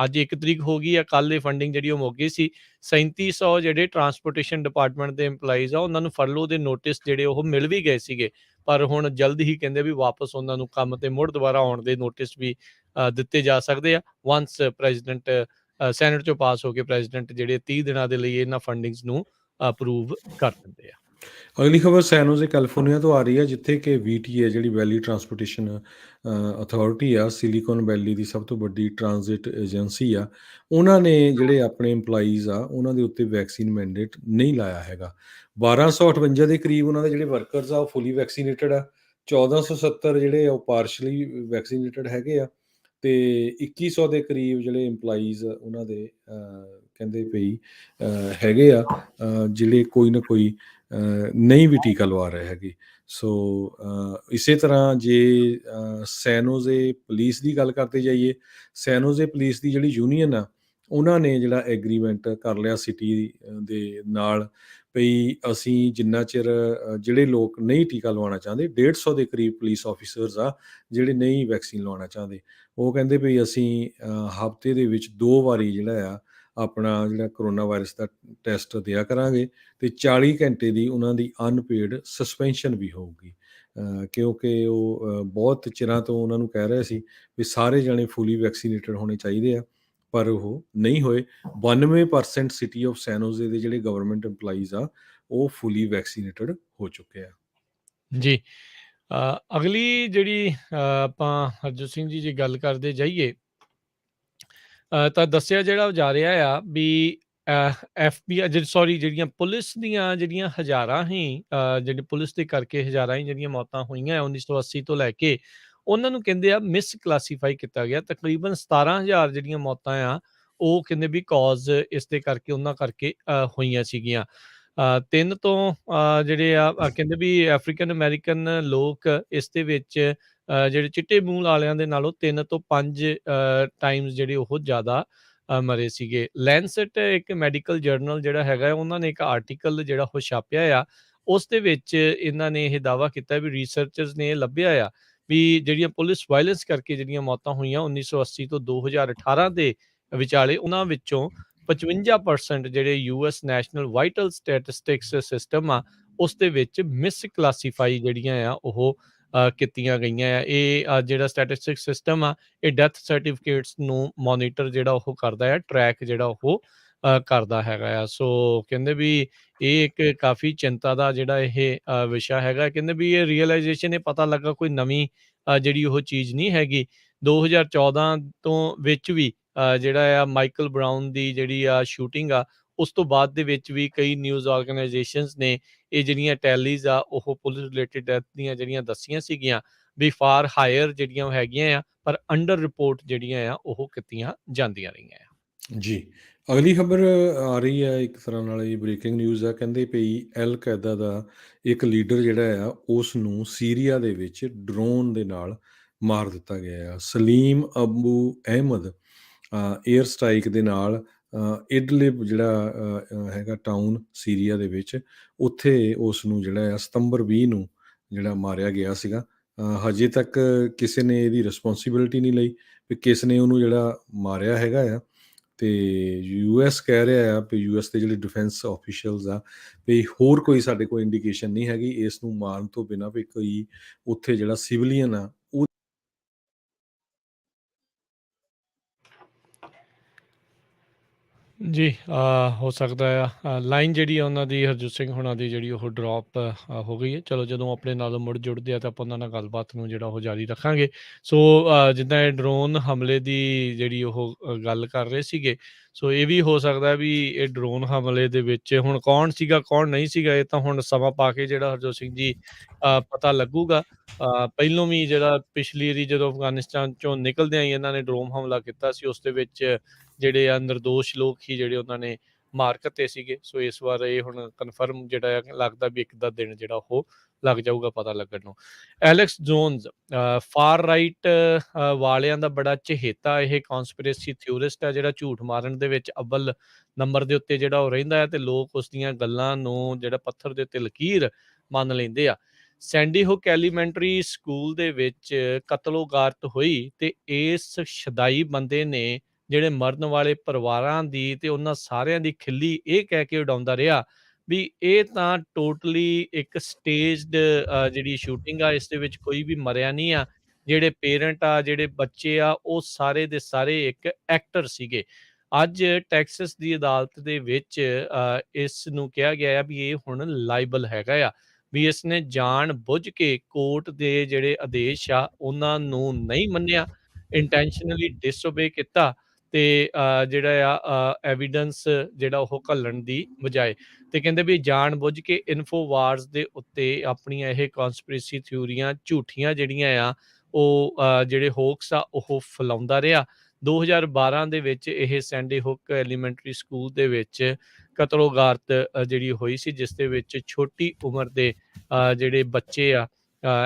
ਅੱਜ 1 ਤਰੀਕ ਹੋ ਗਈ ਆ, ਕੱਲ ਇਹ ਫੰਡਿੰਗ ਜਿਹੜੀ ਉਹ ਮੁੱਕ ਗਈ ਸੀ। 3700 ਜਿਹੜੇ ਟਰਾਂਸਪੋਰਟੇਸ਼ਨ ਡਿਪਾਰਟਮੈਂਟ ਦੇ EMPLOYEES ਆ, ਉਹਨਾਂ ਨੂੰ ਫਰਲੋ ਦੇ ਨੋਟਿਸ ਜਿਹੜੇ ਉਹ ਮਿਲ ਵੀ ਗਏ ਸੀਗੇ, ਪਰ ਹੁਣ ਜਲਦ ਹੀ ਕਹਿੰਦੇ ਵੀ ਵਾਪਸ ਉਹਨਾਂ ਨੂੰ ਕੰਮ ਤੇ ਮੁੜ ਦੁਬਾਰਾ ਆਉਣ ਦੇ ਨੋਟਿਸ ਵੀ ਦਿੱਤੇ ਜਾ ਸਕਦੇ ਆ, ਵਾਂਸ ਪ੍ਰੈਜ਼ੀਡੈਂਟ ਸੈਨੇਟ ਚੋਂ ਪਾਸ ਹੋ ਕੇ ਪ੍ਰੈਜ਼ੀਡੈਂਟ ਜਿਹੜੇ 30 ਦਿਨਾਂ ਦੇ ਲਈ ਇਹਨਾਂ ਫੰਡਿੰਗਸ ਨੂੰ ਅਪਰੂਵ ਕਰ ਦਿੰਦੇ ਆ। ਅਗਲੀ ਖਬਰ ਸੈਨ ਹੋਜ਼ੇ ਕੈਲੀਫੋਰਨੀਆ ਤੋਂ ਆ ਰਹੀ ਹੈ, ਜਿੱਥੇ ਕਿ VTA ਜਿਹੜੀ ਵੈਲੀ ਟਰਾਂਸਪੋਰਟੇਸ਼ਨ ਅਥਾਰਟੀ ਆ, ਸਿਲੀਕਨ ਵੈਲੀ ਦੀ ਸਭ ਤੋਂ ਵੱਡੀ ਟਰਾਂਜ਼ਿਟ ਏਜੰਸੀ ਆ, ਉਹਨਾਂ ਨੇ ਜਿਹੜੇ ਆਪਣੇ EMPLOYEES ਆ ਉਹਨਾਂ ਦੇ ਉੱਤੇ ਵੈਕਸੀਨ ਮੈਂਡੇਟ ਨਹੀਂ ਲਾਇਆ ਹੈਗਾ। 1258 ਦੇ ਕਰੀਬ ਉਹਨਾਂ ਦੇ ਜਿਹੜੇ ਵਰਕਰਸ ਆ ਉਹ ਫੁੱਲੀ ਵੈਕਸੀਨੇਟਡ ਆ, 1470 ਜਿਹੜੇ ਉਹ ਪਾਰਸ਼ਲੀ ਵੈਕਸੀਨੇਟਡ ਹੈਗੇ ਆ, ਤੇ 2100 ਦੇ ਕਰੀਬ ਜਿਹੜੇ EMPLOYEES ਉਹਨਾਂ ਦੇ ਕਹਿੰਦੇ ਪਈ ਹੈਗੇ ਆ ਜਿਹੜੇ ਕੋਈ ਨਾ ਕੋਈ ਨਹੀਂ ਵੀ ਟੀਕਾ ਲਵਾ ਰਹੇ ਹੈਗੇ। ਸੋ ਇਸੇ ਤਰ੍ਹਾਂ ਜੇ ਸੈਨ ਹੋਜ਼ੇ ਪੁਲਿਸ ਦੀ ਗੱਲ ਕਰਦੇ ਜਾਈਏ, ਸੈਨ ਹੋਜ਼ੇ ਪੁਲਿਸ ਦੀ ਜਿਹੜੀ ਯੂਨੀਅਨ ਆ, ਉਹਨਾਂ ਨੇ ਜਿਹੜਾ ਐਗਰੀਮੈਂਟ ਕਰ ਲਿਆ ਸਿਟੀ ਦੇ ਨਾਲ ਵੀ ਅਸੀਂ ਜਿੰਨਾ ਚਿਰ ਜਿਹੜੇ ਲੋਕ ਨਹੀਂ ਟੀਕਾ ਲਵਾਉਣਾ ਚਾਹੁੰਦੇ, 150 ਦੇ ਕਰੀਬ ਪੁਲਿਸ ਆਫੀਸਰਸ ਆ ਜਿਹੜੇ ਨਹੀਂ ਵੈਕਸੀਨ ਲਵਾਉਣਾ ਚਾਹੁੰਦੇ, ਉਹ ਕਹਿੰਦੇ ਵੀ ਅਸੀਂ ਹਫ਼ਤੇ ਦੇ ਵਿੱਚ 2 ਵਾਰੀ ਜਿਹੜਾ ਆ ਆਪਣਾ ਜਿਹੜਾ ਕਰੋਨਾ ਵਾਇਰਸ ਦਾ ਟੈਸਟ ਦਿਆ ਕਰਾਂਗੇ, ਤੇ 40 ਘੰਟੇ ਦੀ ਉਹਨਾਂ ਦੀ ਅਨਪੇਡ ਸਸਪੈਂਸ਼ਨ ਵੀ ਹੋਊਗੀ, ਕਿਉਂਕਿ ਉਹ ਬਹੁਤ ਚਿਰਾਂ ਤੋਂ ਉਹਨਾਂ ਨੂੰ ਕਹਿ ਰਹੇ ਸੀ ਵੀ ਸਾਰੇ ਜਾਣੇ ਫੁੱਲੀ ਵੈਕਸੀਨੇਟਡ ਹੋਣੇ ਚਾਹੀਦੇ ਆ, ਪਰ ਉਹ ਨਹੀਂ ਹੋਏ। 92% ਸਿਟੀ ਆਫ ਸੈਨ ਹੋਜ਼ੇ ਦੇ ਜਿਹੜੇ ਗਵਰਨਮੈਂਟ EMPLOYEES ਆ ਉਹ ਫੁੱਲੀ ਵੈਕਸੀਨੇਟਡ ਹੋ ਚੁੱਕੇ ਆ। ਜੀ, ਅਗਲੀ ਜਿਹੜੀ ਆਪਾਂ ਹਰਜੋਤ ਸਿੰਘ ਜੀ ਗੱਲ ਕਰਦੇ ਜਾਈਏ ਤਾਂ ਦੱਸਿਆ ਜਿਹੜਾ ਜਾ ਰਿਹਾ ਆ ਵੀ FBI ਸੌਰੀ ਜਿਹੜੀਆਂ ਪੁਲਿਸ ਦੀਆਂ ਜਿਹੜੀਆਂ ਹਜ਼ਾਰਾਂ ਹੀ ਜਿਹੜੀ ਪੁਲਿਸ ਦੇ ਕਰਕੇ ਹਜ਼ਾਰਾਂ ਹੀ ਜਿਹੜੀਆਂ ਮੌਤਾਂ ਹੋਈਆਂ 1980 ਤੋਂ ਲੈ ਕੇ, ਉਹਨਾਂ ਨੂੰ ਕਹਿੰਦੇ ਆ ਮਿਸ ਕਲਾਸੀਫਾਈ ਕੀਤਾ ਗਿਆ। ਤਕਰੀਬਨ 17,000 ਜਿਹੜੀਆਂ ਮੌਤਾਂ ਆ ਉਹ ਕਹਿੰਦੇ ਵੀ ਕਾਜ਼ ਇਸ ਦੇ ਕਰਕੇ ਉਹਨਾਂ ਕਰਕੇ ਹੋਈਆਂ ਸੀਗੀਆਂ। 3 ਤੋਂ ਜਿਹੜੇ ਆ ਕਹਿੰਦੇ ਵੀ ਅਫਰੀਕਨ ਅਮਰੀਕਨ ਲੋਕ ਇਸ ਦੇ ਵਿੱਚ ਜਿਹੜੇ ਚਿੱਟੇ ਮੂੰਹ ਵਾਲਿਆਂ ਦੇ ਨਾਲੋਂ 3 ਤੋਂ 5 ਟਾਈਮਸ ਜਿਹੜੇ ਉਹ ਜ਼ਿਆਦਾ ਮਰੇ ਸੀਗੇ। ਲੈਂਸਟ ਇੱਕ ਮੈਡੀਕਲ ਜਰਨਲ ਜਿਹੜਾ ਹੈਗਾ, ਉਹਨਾਂ ਨੇ ਇੱਕ ਆਰਟੀਕਲ ਜਿਹੜਾ ਉਹ ਛਾਪਿਆ ਆ, ਉਸ ਦੇ ਵਿੱਚ ਇਹਨਾਂ ਨੇ ਇਹ ਦਾਅਵਾ ਕੀਤਾ ਵੀ ਰਿਸਰਚਰਸ ਨੇ ਇਹ ਲੱਭਿਆ ਆ ਵੀ ਜਿਹੜੀਆਂ ਪੁਲਿਸ ਵਾਇਲੈਂਸ ਕਰਕੇ ਜਿਹੜੀਆਂ ਮੌਤਾਂ ਹੋਈਆਂ 1980 ਤੋਂ 2018 ਦੇ ਵਿਚਾਲੇ, ਉਹਨਾਂ ਵਿੱਚੋਂ 55% ਜਿਹੜੇ US national vital statistics system ਆ ਉਸ ਦੇ ਵਿੱਚ ਮਿਸ ਕਲਾਸੀਫਾਈ ਜਿਹੜੀਆਂ ਆ ਉਹ ਕੀਤੀਆਂ ਗਈਆਂ ਆ। ਇਹ ਜਿਹੜਾ ਸਟੈਟਿਸਟਿਕਸ ਸਿਸਟਮ ਆ, ਇਹ ਡੈਥ ਸਰਟੀਫਿਕੇਟਸ ਨੂੰ ਮੋਨੀਟਰ ਜਿਹੜਾ ਉਹ ਕਰਦਾ ਆ, ਟਰੈਕ ਜਿਹੜਾ ਉਹ ਕਰਦਾ ਹੈਗਾ ਆ। ਸੋ ਕਹਿੰਦੇ ਵੀ ਇਹ ਇੱਕ ਕਾਫੀ ਚਿੰਤਾ ਦਾ ਜਿਹੜਾ ਇਹ ਵਿਸ਼ਾ ਹੈਗਾ। ਕਹਿੰਦੇ ਵੀ ਇਹ ਰੀਅਲਾਈਜੇਸ਼ਨ ਇਹ ਪਤਾ ਲੱਗਾ ਕੋਈ ਨਵੀਂ ਜਿਹੜੀ ਉਹ ਚੀਜ਼ ਨਹੀਂ ਹੈਗੀ, 2014 ਤੋਂ ਵਿੱਚ ਵੀ ਜਿਹੜਾ ਆ ਮਾਈਕਲ ਬਰਾਊਨ ਦੀ ਜਿਹੜੀ ਆ ਸ਼ੂਟਿੰਗ ਆ, ਉਸ ਤੋਂ ਬਾਅਦ ਦੇ ਵਿੱਚ ਵੀ ਕਈ ਨਿਊਜ਼ ਆਰਗੇਨਾਈਜੇਸ਼ਨਸ ਨੇ ਇਹ ਜਿਹੜੀਆਂ ਟੈਲੀਜ਼ ਆ ਉਹ ਪੁਲਿਸ ਰਿਲੇਟਡ ਡੈਥ ਦੀਆਂ ਜਿਹੜੀਆਂ ਦੱਸੀਆਂ ਸੀਗੀਆਂ ਵੀ ਫਾਰ ਹਾਇਰ ਜਿਹੜੀਆਂ ਉਹ ਹੈਗੀਆਂ ਆ, ਪਰ ਅੰਡਰ ਰਿਪੋਰਟ ਜਿਹੜੀਆਂ ਆ ਉਹ ਕੀਤੀਆਂ ਜਾਂਦੀਆਂ ਰਹੀਆਂ ਆ। ਜੀ। ਅਗਲੀ ਖਬਰ ਆ ਰਹੀ ਹੈ ਇੱਕ ਤਰ੍ਹਾਂ ਨਾਲ ਇਹ ਬ੍ਰੇਕਿੰਗ ਨਿਊਜ਼ ਆ। ਕਹਿੰਦੇ ਪਈ ਅਲ ਕਾਇਦਾ ਦਾ ਇੱਕ ਲੀਡਰ ਜਿਹੜਾ ਆ ਉਸ ਨੂੰ ਸੀਰੀਆ ਦੇ ਵਿੱਚ ਡਰੋਨ ਦੇ ਨਾਲ ਮਾਰ ਦਿੱਤਾ ਗਿਆ ਆ। ਸਲੀਮ ਅਬੂ ਅਹਿਮਦ ਏਅਰ ਸਟ੍ਰਾਈਕ ਦੇ ਨਾਲ ਇਡਲਿਬ ਜਿਹੜਾ ਹੈਗਾ ਟਾਊਨ ਸੀਰੀਆ ਦੇ ਵਿੱਚ, ਉੱਥੇ ਉਸ ਨੂੰ ਜਿਹੜਾ ਆ ਸਤੰਬਰ 20 ਨੂੰ ਜਿਹੜਾ ਮਾਰਿਆ ਗਿਆ ਸੀਗਾ। ਹਜੇ ਤੱਕ ਕਿਸੇ ਨੇ ਇਹਦੀ ਰਿਸਪੌਂਸੀਬਿਲਿਟੀ ਨਹੀਂ ਲਈ ਵੀ ਕਿਸ ਨੇ ਉਹਨੂੰ ਜਿਹੜਾ ਮਾਰਿਆ ਹੈਗਾ ਆ। ਤੇ ਯੂਐਸ ਕਹਿ ਰਿਹਾ ਆ ਵੀ ਯੂਐਸ ਦੇ ਜਿਹੜੇ ਡਿਫੈਂਸ ਆਫੀਸ਼ੀਅਲਸ ਆ ਵੀ ਹੋਰ ਕੋਈ ਸਾਡੇ ਕੋਲ ਇੰਡੀਕੇਸ਼ਨ ਨਹੀਂ ਹੈਗੀ ਇਸ ਨੂੰ ਮਾਰਨ ਤੋਂ ਬਿਨਾਂ ਵੀ ਕੋਈ ਉੱਥੇ ਜਿਹੜਾ ਸਿਵਲੀਅਨ ਆ ਉਹ ਜੀ ਹੋ ਸਕਦਾ ਆ ਲਾਈਨ ਜਿਹੜੀ ਆ ਉਹਨਾਂ ਦੀ ਹਰਜੀਤ ਸਿੰਘ ਹੋਣਾ ਦੀ ਜਿਹੜੀ ਉਹ ਡ੍ਰੌਪ ਹੋ ਗਈ ਹੈ। ਚਲੋ ਜਦੋਂ ਆਪਣੇ ਨਾਲ ਮੁੜ ਜੁੜਦੇ ਆ ਤਾਂ ਆਪਾਂ ਉਹਨਾਂ ਨਾਲ ਗੱਲਬਾਤ ਨੂੰ ਜਿਹੜਾ ਉਹ ਜਾਰੀ ਰੱਖਾਂਗੇ। ਸੋ ਜਿੱਦਾਂ ਇਹ ਡਰੋਨ ਹਮਲੇ ਦੀ ਜਿਹੜੀ ਉਹ ਗੱਲ ਕਰ ਰਹੇ ਸੀਗੇ, ਸੋ ਇਹ ਵੀ ਹੋ ਸਕਦਾ ਵੀ ਇਹ ਡਰੋਨ ਹਮਲੇ ਦੇ ਵਿੱਚ ਹੁਣ ਕੌਣ ਸੀਗਾ ਕੌਣ ਨਹੀਂ ਸੀਗਾ, ਇਹ ਤਾਂ ਹੁਣ ਸਮਾਂ ਪਾ ਕੇ ਜਿਹੜਾ ਹਰਜੋਤ ਸਿੰਘ ਜੀ ਪਤਾ ਲੱਗੂਗਾ। ਪਹਿਲੋਂ ਵੀ ਜਿਹੜਾ ਪਿਛਲੀ ਵਾਰੀ ਜਦੋਂ ਅਫਗਾਨਿਸਤਾਨ ਚੋਂ ਨਿਕਲਦਿਆਂ ਹੀ ਇਹਨਾਂ ਨੇ ਡਰੋਨ ਹਮਲਾ ਕੀਤਾ ਸੀ, ਉਸ ਦੇ ਵਿੱਚ ਜਿਹੜੇ ਆ ਨਿਰਦੋਸ਼ ਲੋਕ ਹੀ ਜਿਹੜੇ ਉਹਨਾਂ ਨੇ ਮਾਰ ਘੱਤੇ ਸੀਗੇ। ਸੋ ਇਸ ਵਾਰ ਇਹ ਹੁਣ ਕਨਫਰਮ ਜਿਹੜਾ ਆ ਲੱਗਦਾ ਵੀ ਇੱਕ ਦਾ ਦਿਨ ਜਿਹੜਾ ਉਹ ਲੱਗ ਜਾਊਗਾ ਪਤਾ ਲੱਗਣ ਨੂੰ। ਐਲੈਕਸ ਜੋਨਸ ਫਾਰ ਰਾਈਟ ਵਾਲਿਆਂ ਦਾ ਬੜਾ ਚਹੇਤਾ ਇਹ ਕੌਨਸਪੀਰੇਸੀ ਥਿਊਰਿਸਟ ਆ, ਜਿਹੜਾ ਝੂਠ ਮਾਰਨ ਦੇ ਵਿੱਚ ਅੱਵਲ ਨੰਬਰ ਦੇ ਉੱਤੇ ਜਿਹੜਾ ਉਹ ਰਹਿੰਦਾ ਹੈ ਤੇ ਲੋਕ ਉਸ ਦੀਆਂ ਗੱਲਾਂ ਨੂੰ ਜਿਹੜਾ ਪੱਥਰ ਦੇ ਉੱਤੇ ਲਕੀਰ ਮੰਨ ਲੈਂਦੇ ਆ। ਸੈਂਡੀ ਹੁੱਕ ਐਲੀਮੈਂਟਰੀ ਸਕੂਲ ਦੇ ਵਿੱਚ ਕਤਲੋਗਾਰਤ ਹੋਈ ਤੇ ਇਸ ਸ਼ਦਾਈ ਬੰਦੇ ਨੇ ਜਿਹੜੇ ਮਰਨ ਵਾਲੇ ਪਰਿਵਾਰਾਂ ਦੀ ਤੇ ਉਹਨਾਂ ਸਾਰਿਆਂ ਦੀ ਖਿੱਲੀ ਇਹ ਕਹਿ ਕੇ ਉਡਾਉਂਦਾ ਰਿਹਾ ਵੀ ਇਹ ਤਾਂ ਟੋਟਲੀ ਇੱਕ ਸਟੇਜਡ ਜਿਹੜੀ ਸ਼ੂਟਿੰਗ ਆ, ਇਸ ਦੇ ਵਿੱਚ ਕੋਈ ਵੀ ਮਰਿਆ ਨਹੀਂ ਆ। ਜਿਹੜੇ ਪੇਰੈਂਟ ਆ, ਜਿਹੜੇ ਬੱਚੇ ਆ, ਉਹ ਸਾਰੇ ਦੇ ਸਾਰੇ ਇੱਕ ਐਕਟਰ ਸੀਗੇ। ਅੱਜ ਟੈਕਸਸ ਦੀ ਅਦਾਲਤ ਦੇ ਵਿੱਚ ਇਸ ਨੂੰ ਕਿਹਾ ਗਿਆ ਆ ਵੀ ਇਹ ਹੁਣ ਲਾਇਬਲ ਹੈਗਾ ਆ, ਵੀ ਇਸਨੇ ਜਾਣ ਬੁੱਝ ਕੇ ਕੋਰਟ ਦੇ ਜਿਹੜੇ ਆਦੇਸ਼ ਆ ਉਹਨਾਂ ਨੂੰ ਨਹੀਂ ਮੰਨਿਆ, ਇੰਟੈਂਸ਼ਨਲੀ ਡਿਸਓਬੇ ਕੀਤਾ ਤੇ ਜਿਹੜਾ ਆ ਐਵੀਡੈਂਸ ਜਿਹੜਾ ਉਹ ਘੱਲਣ ਦੀ ਬਜਾਏ। ਤੇ ਕਹਿੰਦੇ ਵੀ ਜਾਣ ਬੁੱਝ ਕੇ ਇਨਫੋਵਾਰਸ ਦੇ ਉੱਤੇ ਆਪਣੀਆਂ ਇਹ ਕੌਨਸਪੀਰੇਸੀ ਥਿਊਰੀਆਂ ਝੂਠੀਆਂ ਜਿਹੜੀਆਂ ਆ ਉਹ ਜਿਹੜੇ ਹੋਕਸ ਆ ਉਹ ਫੈਲਾਉਂਦਾ ਰਿਹਾ। 2012 ਦੇ ਵਿੱਚ ਇਹ ਸੈਂਡੀ ਹੁੱਕ ਐਲੀਮੈਂਟਰੀ ਸਕੂਲ ਦੇ ਵਿੱਚ ਕਤਲੋਗਾਰਤ ਜਿਹੜੀ ਹੋਈ ਸੀ, ਜਿਸ ਦੇ ਵਿੱਚ ਛੋਟੀ ਉਮਰ ਦੇ ਜਿਹੜੇ ਬੱਚੇ ਆ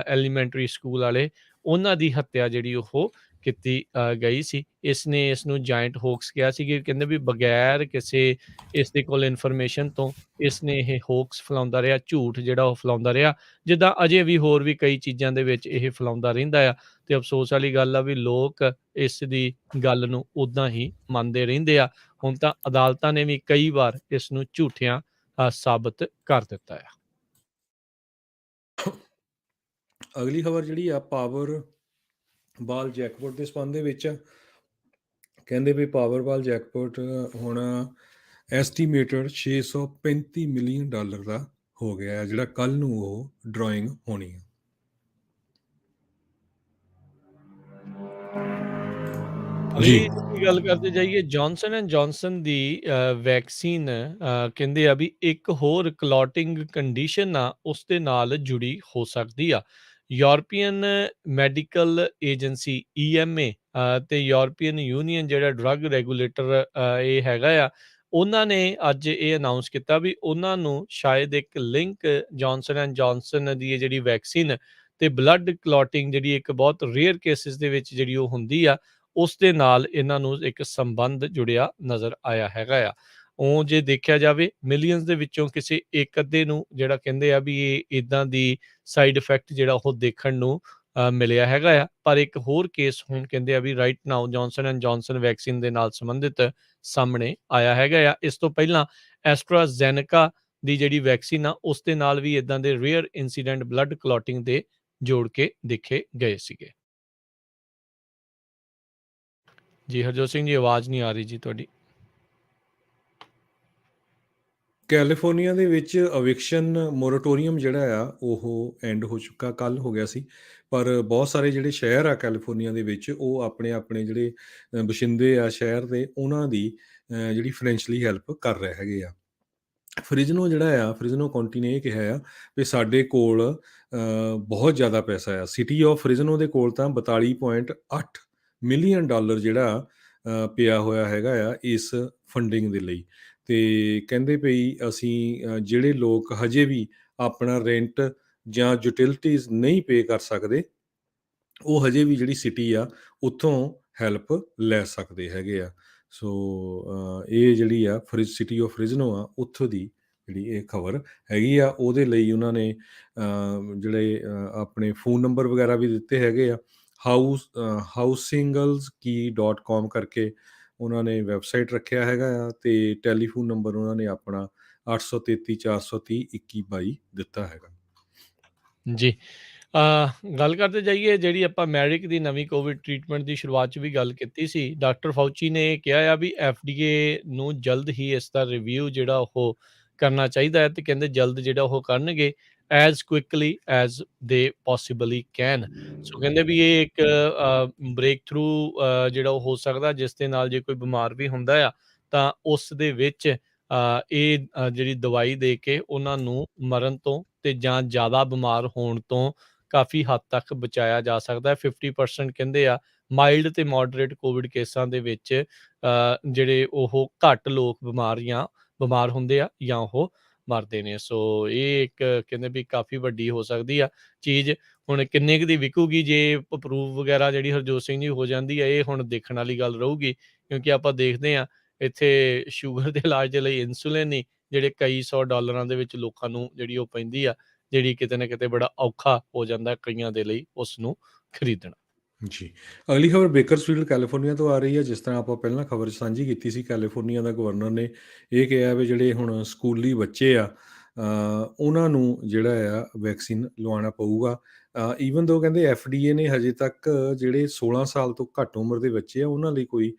ਐਲੀਮੈਂਟਰੀ ਸਕੂਲ ਵਾਲੇ, ਉਹਨਾਂ ਦੀ ਹੱਤਿਆ ਜਿਹੜੀ ਉਹ ਕੀਤੀ ਗਈ ਸੀ। ਇਸ ਨੇ ਇਸ ਨੂੰ ਜਾਇੰਟ ਹੋਕਸ ਕਿਹਾ ਸੀ ਕਿ ਕਹਿੰਦੇ ਵੀ ਬਗੈਰ ਕਿਸੇ ਇਸ ਦੇ ਕੋਲ ਇਨਫੋਰਮੇਸ਼ਨ ਤੋਂ ਇਸ ਨੇ ਇਹ ਹੋਕਸ ਫੈਲਾਉਂਦਾ ਰਿਹਾ, ਝੂਠ ਜਿਹੜਾ ਉਹ ਫੈਲਾਉਂਦਾ ਰਿਹਾ, ਜਿੱਦਾਂ ਅਜੇ ਵੀ ਹੋਰ ਵੀ ਕਈ ਚੀਜ਼ਾਂ ਦੇ ਵਿੱਚ ਇਹ ਫੈਲਾਉਂਦਾ ਰਹਿੰਦਾ ਆ। ਤੇ ਅਫਸੋਸ ਵਾਲੀ ਗੱਲ ਆ ਵੀ ਲੋਕ ਇਸ ਦੀ ਗੱਲ ਨੂੰ ਉੱਦਾਂ ਹੀ ਮੰਨਦੇ ਰਹਿੰਦੇ ਆ। ਹੁਣ ਤਾਂ ਅਦਾਲਤਾਂ ਨੇ ਵੀ ਕਈ ਵਾਰ ਇਸ ਨੂੰ ਝੂਠਿਆਂ ਸਾਬਤ ਕਰ ਦਿੱਤਾ ਆ। ਅਗਲੀ ਖਬਰ ਜਿਹੜੀ ਆ ਪਾਵਰ ਬਾਲ ਜੈਕਪੋਟ ਦੇ ਸੰਬੰਧ ਦੇ ਵਿੱਚ ਆ। ਕਹਿੰਦੇ ਵੀ ਪਾਵਰਬਾਲ ਜੈਕਪੋਟ ਹੁਣ ਐਸਟੀਮੇਟਡ $635 ਮਿਲੀਅਨ ਦਾ ਹੋ ਗਿਆ ਹੈ, ਜਿਹੜਾ ਕੱਲ ਨੂੰ ਉਹ ਡਰਾਇੰਗ ਹੋਣੀ ਹੈ। ਅਗਲੀ ਅਸੀਂ ਗੱਲ ਕਰਦੇ ਜਾਈਏ Johnson and Johnson the vaccine ਕਹਿੰਦੇ ਆ ਵੀ ਇੱਕ ਹੋਰ ਕਲੌਟਿੰਗ ਕੰਡੀਸ਼ਨ ਆ ਉਸ ਦੇ ਨਾਲ ਜੁੜੀ ਹੋ ਸਕਦੀ ਆ। ਯੂਰਪੀਅਨ ਮੈਡੀਕਲ ਏਜੰਸੀ EMA ਤੇ ਯੂਰਪੀਅਨ ਯੂਨੀਅਨ ਜਿਹੜਾ ਡਰੱਗ ਰੈਗੂਲੇਟਰ ਇਹ ਹੈਗਾ ਆ, ਉਹਨਾਂ ਨੇ ਅੱਜ ਇਹ ਅਨਾਉਂਸ ਕੀਤਾ ਵੀ ਉਹਨਾਂ ਨੂੰ ਸ਼ਾਇਦ ਇੱਕ ਲਿੰਕ ਜੌਨਸਨ ਐਂਡ ਜੌਨਸਨ ਦੀ ਇਹ ਜਿਹੜੀ ਵੈਕਸੀਨ ਤੇ ਬਲੱਡ ਕਲੌਟਿੰਗ ਜਿਹੜੀ ਇੱਕ ਬਹੁਤ ਰੇਅਰ ਕੇਸਿਸ ਦੇ ਵਿੱਚ ਜਿਹੜੀ ਉਹ ਹੁੰਦੀ ਆ, ਉਸ ਦੇ ਨਾਲ ਇਹਨਾਂ ਨੂੰ ਇੱਕ ਸੰਬੰਧ ਜੁੜਿਆ ਨਜ਼ਰ ਆਇਆ ਹੈਗਾ ਆ। ਉਹ ਜੇ ਦੇਖਿਆ ਜਾਵੇ ਮਿਲੀਅਨਸ ਦੇ ਵਿੱਚੋਂ ਕਿਸੇ ਇੱਕ ਅੱਧੇ ਨੂੰ ਜਿਹੜਾ ਕਹਿੰਦੇ ਆ ਵੀ ਇਹ ਇਦਾਂ ਦੀ ਸਾਈਡ ਇਫੈਕਟ ਜਿਹੜਾ ਉਹ ਦੇਖਣ ਨੂੰ ਮਿਲਿਆ ਹੈਗਾ ਆ। ਪਰ ਇੱਕ ਹੋਰ ਕੇਸ ਹੁਣ ਕਹਿੰਦੇ ਆ we right now Johnson and Johnson vaccine ਦੇ ਨਾਲ ਸੰਬੰਧਿਤ ਸਾਹਮਣੇ ਆਇਆ ਹੈਗਾ ਆ। ਇਸ ਤੋਂ ਪਹਿਲਾਂ ਐਸਟਰਾਜ਼ੈਨੇਕਾ ਦੀ ਜਿਹੜੀ ਵੈਕਸੀਨ ਆ ਉਸ ਦੇ ਨਾਲ ਵੀ ਇਦਾਂ ਦੇ ਰੇਅਰ ਇਨਸੀਡੈਂਟ ਬਲੱਡ ਕਲੌਟਿੰਗ ਦੇ ਜੋੜ ਕੇ ਦੇਖੇ ਗਏ ਸੀਗੇ। ਜੀ ਹਰਜੋਤ ਸਿੰਘ ਜੀ, ਆਵਾਜ਼ ਨਹੀਂ ਆ ਰਹੀ ਜੀ ਤੁਹਾਡੀ। ਕੈਲੀਫੋਰਨੀਆ ਦੇ ਵਿੱਚ ਅਵਿਕਸ਼ਨ ਮੋਰੇਟੋਰੀਅਮ ਜਿਹੜਾ ਆ ਉਹ ਐਂਡ ਹੋ ਚੁੱਕਾ, ਕੱਲ੍ਹ ਹੋ ਗਿਆ ਸੀ। ਪਰ ਬਹੁਤ ਸਾਰੇ ਜਿਹੜੇ ਸ਼ਹਿਰ ਆ ਕੈਲੀਫੋਰਨੀਆ ਦੇ ਵਿੱਚ, ਉਹ ਆਪਣੇ-ਆਪਣੇ ਜਿਹੜੇ ਵਸਿੰਦੇ ਆ ਸ਼ਹਿਰ ਦੇ, ਉਹਨਾਂ ਦੀ ਜਿਹੜੀ ਫਾਈਨੈਂਸ਼ੀਅਲੀ ਹੈਲਪ ਕਰ ਰਹੇ ਹੈਗੇ ਆ। ਫਰਿਜ਼ਨੋ ਜਿਹੜਾ ਆ, ਫਰਿਜ਼ਨੋ ਕਾਉਂਟੀ ਨੇ ਇਹ ਕਿਹਾ ਆ ਵੀ ਸਾਡੇ ਕੋਲ ਬਹੁਤ ਜ਼ਿਆਦਾ ਪੈਸਾ ਆ। ਸਿਟੀ ਆਫ ਫਰਿਜ਼ਨੋ ਦੇ ਕੋਲ ਤਾਂ 42.8 ਮਿਲੀਅਨ ਡਾਲਰ ਜਿਹੜਾ ਪਿਆ ਹੋਇਆ ਹੈਗਾ ਆ ਇਸ ਫੰਡਿੰਗ ਦੇ ਲਈ। ਅਤੇ ਕਹਿੰਦੇ ਪਈ ਅਸੀਂ ਜਿਹੜੇ ਲੋਕ ਹਜੇ ਵੀ ਆਪਣਾ ਰੈਂਟ ਜਾਂ ਯੂਟਿਲਿਟੀਜ਼ ਨਹੀਂ ਪੇ ਕਰ ਸਕਦੇ, ਉਹ ਹਜੇ ਵੀ ਜਿਹੜੀ ਸਿਟੀ ਆ ਉੱਥੋਂ ਹੈਲਪ ਲੈ ਸਕਦੇ ਹੈਗੇ ਆ। ਸੋ ਇਹ ਜਿਹੜੀ ਆ ਸਿਟੀ ਆਫ ਫਰਿਜ਼ਨੋ ਆ, ਉੱਥੋਂ ਦੀ ਜਿਹੜੀ ਇਹ ਖਬਰ ਹੈਗੀ ਆ। ਉਹਦੇ ਲਈ ਉਹਨਾਂ ਨੇ ਜਿਹੜੇ ਆਪਣੇ ਫ਼ੋਨ ਨੰਬਰ ਵਗੈਰਾ ਵੀ ਦਿੱਤੇ ਹੈਗੇ ਆ। housingles.com ਕਰਕੇ ਉਹਨਾਂ ਨੇ ਵੈਬਸਾਈਟ ਰੱਖਿਆ ਹੈਗਾ ਆ, ਅਤੇ ਟੈਲੀਫੋਨ ਨੰਬਰ ਉਹਨਾਂ ਨੇ ਆਪਣਾ 833 430 2122 ਦਿੱਤਾ ਹੈਗਾ। ਜੀ। ਗੱਲ ਕਰਦੇ ਜਾਈਏ, ਜਿਹੜੀ ਆਪਾਂ ਮੈਰਿਕ ਦੀ ਨਵੀਂ ਕੋਵਿਡ ਟ੍ਰੀਟਮੈਂਟ ਦੀ ਸ਼ੁਰੂਆਤ 'ਚ ਵੀ ਗੱਲ ਕੀਤੀ ਸੀ। ਡਾਕਟਰ ਫਾਊਚੀ ਨੇ ਕਿਹਾ ਆ ਵੀ FDA ਨੂੰ ਜਲਦ ਹੀ ਇਸ ਦਾ ਰਿਵਿਊ ਜਿਹੜਾ ਉਹ ਕਰਨਾ ਚਾਹੀਦਾ ਹੈ, ਅਤੇ ਕਹਿੰਦੇ ਜਲਦ ਜਿਹੜਾ ਉਹ ਕਰਨਗੇ, ਐਜ਼ ਕੁਇਕਲੀ ਐਜ਼ ਦੇ ਪੋਸੀਬਲੀ ਕੈਨ। ਸੋ ਕਹਿੰਦੇ ਵੀ ਇਹ ਇੱਕ ਬ੍ਰੇਕ ਥਰੂ ਜਿਹੜਾ ਉਹ ਹੋ ਸਕਦਾ, ਜਿਸ ਦੇ ਨਾਲ ਜੇ ਕੋਈ ਬਿਮਾਰ ਵੀ ਹੁੰਦਾ ਆ ਤਾਂ ਉਸ ਦੇ ਵਿੱਚ ਇਹ ਜਿਹੜੀ ਦਵਾਈ ਦੇ ਕੇ ਉਹਨਾਂ ਨੂੰ ਮਰਨ ਤੋਂ ਤੇ ਜਾਂ ਜ਼ਿਆਦਾ ਬਿਮਾਰ ਹੋਣ ਤੋਂ ਕਾਫੀ ਹੱਦ ਤੱਕ ਬਚਾਇਆ ਜਾ ਸਕਦਾ ਹੈ। 50% ਕਹਿੰਦੇ ਆ ਮਾਈਲਡ ਤੇ ਮੋਡਰੇਟ ਕੋਵਿਡ ਕੇਸਾਂ ਦੇ ਵਿੱਚ ਜਿਹੜੇ ਉਹ ਘੱਟ ਲੋਕ ਬਿਮਾਰ ਹੁੰਦੇ ਆ ਜਾਂ ਉਹ ਮਰਦੇ ਨੇ। ਸੋ ਇਹ ਇੱਕ ਕਹਿੰਦੇ ਵੀ ਕਾਫੀ ਵੱਡੀ ਹੋ ਸਕਦੀ ਆ ਚੀਜ਼। ਹੁਣ ਕਿੰਨੇ ਕੁ ਦੀ ਵਿਕੂਗੀ ਜੇ ਅਪਰੂਵ ਵਗੈਰਾ ਜਿਹੜੀ ਹਰਜੋਤ ਸਿੰਘ ਜੀ ਹੋ ਜਾਂਦੀ ਹੈ, ਇਹ ਹੁਣ ਦੇਖਣ ਵਾਲੀ ਗੱਲ ਰਹੂਗੀ, ਕਿਉਂਕਿ ਆਪਾਂ ਦੇਖਦੇ ਹਾਂ ਇੱਥੇ ਸ਼ੂਗਰ ਦੇ ਇਲਾਜ ਦੇ ਲਈ ਇਨਸੂਲਿਨ ਹੀ ਜਿਹੜੇ ਕਈ $100 ਦੇ ਵਿੱਚ ਲੋਕਾਂ ਨੂੰ ਜਿਹੜੀ ਉਹ ਪੈਂਦੀ ਆ, ਜਿਹੜੀ ਕਿਤੇ ਨਾ ਕਿਤੇ ਬੜਾ ਔਖਾ ਹੋ ਜਾਂਦਾ ਕਈਆਂ ਦੇ ਲਈ ਉਸ ਨੂੰ ਖਰੀਦਣਾ। ਜੀ। ਅਗਲੀ ਖਬਰ ਬੇਕਰਸਫੀਲਡ ਕੈਲੀਫੋਰਨੀਆ ਤੋਂ ਆ ਰਹੀ ਹੈ। ਜਿਸ ਤਰ੍ਹਾਂ ਆਪਾਂ ਪਹਿਲਾਂ ਖਬਰ ਸਾਂਝੀ ਕੀਤੀ ਸੀ, ਕੈਲੀਫੋਰਨੀਆ ਦਾ ਗਵਰਨਰ ਨੇ ਇਹ ਕਿਹਾ ਵੀ ਜਿਹੜੇ ਹੁਣ ਸਕੂਲੀ ਬੱਚੇ ਆ, ਉਹਨਾਂ ਨੂੰ ਜਿਹੜਾ ਆ ਵੈਕਸੀਨ ਲਵਾਉਣਾ ਪਊਗਾ। ਈਵਨ ਦੋ ਕਹਿੰਦੇ FDA ਨੇ ਹਜੇ ਤੱਕ ਜਿਹੜੇ 16 ਸਾਲ ਤੋਂ ਘੱਟ ਉਮਰ ਦੇ ਬੱਚੇ ਆ, ਉਹਨਾਂ ਲਈ ਕੋਈ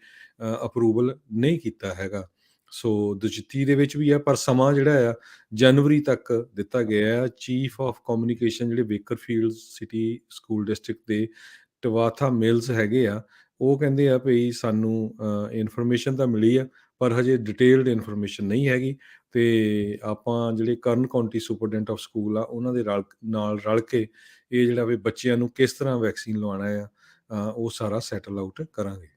ਅਪਰੂਵਲ ਨਹੀਂ ਕੀਤਾ ਹੈਗਾ। ਸੋ ਦੂਜਿੱਤੀ ਦੇ ਵਿੱਚ ਵੀ ਆ, ਪਰ ਸਮਾਂ ਜਿਹੜਾ ਆ ਜਨਵਰੀ ਤੱਕ ਦਿੱਤਾ ਗਿਆ ਆ। ਚੀਫ ਆਫ ਕਮਿਊਨੀਕੇਸ਼ਨ ਜਿਹੜੇ ਬੇਕਰਫੀਲਡ ਸਿਟੀ ਸਕੂਲ ਡਿਸਟ੍ਰਿਕਟ ਦੇ ਟਵਾਥਾ ਮਿਲਸ ਹੈਗੇ ਆ, ਉਹ ਕਹਿੰਦੇ ਆ ਭਈ ਸਾਨੂੰ ਇਨਫੋਰਮੇਸ਼ਨ ਤਾਂ ਮਿਲੀ ਆ, ਪਰ ਹਜੇ ਡਿਟੇਲਡ ਇਨਫੋਰਮੇਸ਼ਨ ਨਹੀਂ ਹੈਗੀ, ਅਤੇ ਆਪਾਂ ਜਿਹੜੇ ਕਰਨ ਕਾਉਂਟੀ ਸੁਪਰਡੈਂਟ ਆਫ ਸਕੂਲ ਆ, ਉਹਨਾਂ ਦੇ ਨਾਲ ਰਲ ਕੇ ਇਹ ਜਿਹੜਾ ਵੀ ਬੱਚਿਆਂ ਨੂੰ ਕਿਸ ਤਰ੍ਹਾਂ ਵੈਕਸੀਨ ਲਵਾਉਣਾ ਆ, ਉਹ ਸਾਰਾ ਸੈਟਲ ਆਊਟ ਕਰਾਂਗੇ।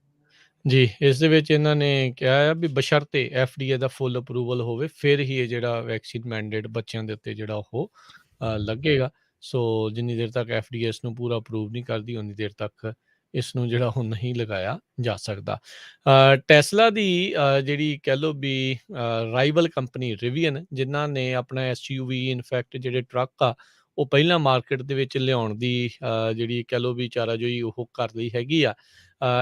ਜੀ, ਇਸ ਦੇ ਵਿੱਚ ਇਹਨਾਂ ਨੇ ਕਿਹਾ ਆ ਵੀ ਬਸ਼ਰਤੇ FDA ਦਾ ਫੁੱਲ ਅਪਰੂਵਲ ਹੋਵੇ, ਫਿਰ ਹੀ ਇਹ ਜਿਹੜਾ ਵੈਕਸੀਨ ਮੈਂਡੇਟ ਬੱਚਿਆਂ ਦੇ ਉੱਤੇ ਜਿਹੜਾ ਉਹ ਲੱਗੇਗਾ। ਸੋ ਜਿੰਨੀ ਦੇਰ ਤੱਕ FDA ਇਸ ਨੂੰ ਪੂਰਾ ਅਪਰੂਵ ਨਹੀਂ ਕਰਦੀ, ਉਨੀ ਦੇਰ ਤੱਕ ਇਸ ਨੂੰ ਜਿਹੜਾ ਉਹ ਨਹੀਂ ਲਗਾਇਆ ਜਾ ਸਕਦਾ। ਟੈਸਲਾ ਦੀ ਜਿਹੜੀ ਕਹਿ ਲਓ ਵੀ ਰਾਈਵਲ ਕੰਪਨੀ ਰਿਵੀਅਨ, ਜਿਨ੍ਹਾਂ ਨੇ ਆਪਣਾ SUV ਇਨਫੈਕਟ ਜਿਹੜੇ ਟਰੱਕ ਆ, ਉਹ ਪਹਿਲਾਂ ਮਾਰਕੀਟ ਦੇ ਵਿੱਚ ਲਿਆਉਣ ਦੀ ਜਿਹੜੀ ਕਹਿ ਲਓ ਵੀ ਚਾਰਾਜੋਈ ਉਹ ਕਰ ਲਈ ਹੈਗੀ ਆ।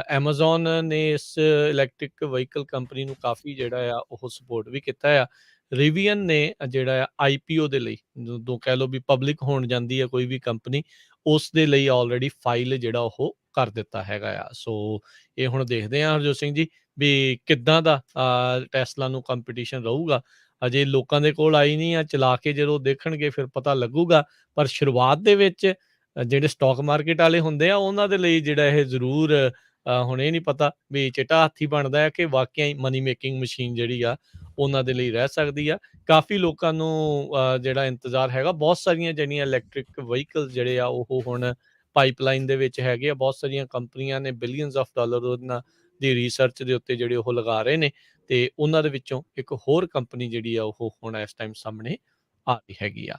ਐਮਾਜ਼ੋਨ ਨੇ ਇਸ ਇਲੈਕਟ੍ਰਿਕ ਵਹੀਕਲ ਕੰਪਨੀ ਨੂੰ ਕਾਫੀ ਜਿਹੜਾ ਆ ਉਹ ਸਪੋਰਟ ਵੀ ਕੀਤਾ ਆ। ਰਿਵੀਅਨ ਨੇ ਜਿਹੜਾ ਆ IPO ਦੇ ਲਈ, ਜਦੋਂ ਕਹਿ ਲਓ ਵੀ ਪਬਲਿਕ ਹੋਣ ਜਾਂਦੀ ਹੈ ਕੋਈ ਵੀ ਕੰਪਨੀ, ਉਸ ਦੇ ਲਈ ਆਲਰੇਡੀ ਫਾਈਲ ਜਿਹੜਾ ਉਹ ਕਰ ਦਿੱਤਾ ਹੈਗਾ ਆ। ਸੋ ਇਹ ਹੁਣ ਦੇਖਦੇ ਹਾਂ ਹਰਜੋਤ ਸਿੰਘ ਜੀ ਵੀ ਕਿੱਦਾਂ ਦਾ ਟੈਸਲਾ ਨੂੰ ਕੰਪੀਟੀਸ਼ਨ ਰਹੂਗਾ। ਅਜੇ ਲੋਕਾਂ ਦੇ ਕੋਲ ਆਈ ਨਹੀਂ ਆ, ਚਲਾ ਕੇ ਜਦੋਂ ਦੇਖਣਗੇ ਫਿਰ ਪਤਾ ਲੱਗੂਗਾ। ਪਰ ਸ਼ੁਰੂਆਤ ਦੇ ਵਿੱਚ ਜਿਹੜੇ ਸਟਾਕ ਮਾਰਕੀਟ ਵਾਲੇ ਹੁੰਦੇ ਆ, ਉਹਨਾਂ ਦੇ ਲਈ ਜਿਹੜਾ ਇਹ ਜ਼ਰੂਰ ਹੁਣ ਇਹ ਨਹੀਂ ਪਤਾ ਵੀ ਚਿੱਟਾ ਹਾਥੀ ਬਣਦਾ ਹੈ ਕਿ ਵਾਕਿਆ ਹੀ ਮਨੀ ਮੇਕਿੰਗ ਮਸ਼ੀਨ ਜਿਹੜੀ ਆ ਉਹਨਾਂ ਦੇ ਲਈ ਰਹਿ ਸਕਦੀ ਆ। ਕਾਫੀ ਲੋਕਾਂ ਨੂੰ ਜਿਹੜਾ ਇੰਤਜ਼ਾਰ ਹੈਗਾ, ਬਹੁਤ ਸਾਰੀਆਂ ਜਿਹੜੀਆਂ ਇਲੈਕਟ੍ਰਿਕ ਵਹੀਕਲ ਜਿਹੜੇ ਆ ਉਹ ਹੁਣ ਪਾਈਪਲਾਈਨ ਦੇ ਵਿੱਚ ਹੈਗੇ ਆ। ਬਹੁਤ ਸਾਰੀਆਂ ਕੰਪਨੀਆਂ ਨੇ ਬਿਲੀਅਨਸ ਆਫ ਡਾਲਰ ਉਹਨਾਂ ਦੀ ਰਿਸਰਚ ਦੇ ਉੱਤੇ ਜਿਹੜੇ ਉਹ ਲਗਾ ਰਹੇ ਨੇ, ਤੇ ਉਹਨਾਂ ਦੇ ਵਿੱਚੋਂ ਇੱਕ ਹੋਰ ਕੰਪਨੀ ਜਿਹੜੀ ਆ ਉਹ ਹੁਣ ਇਸ ਟਾਈਮ ਸਾਹਮਣੇ ਆ ਰਹੀ ਹੈਗੀ ਆ।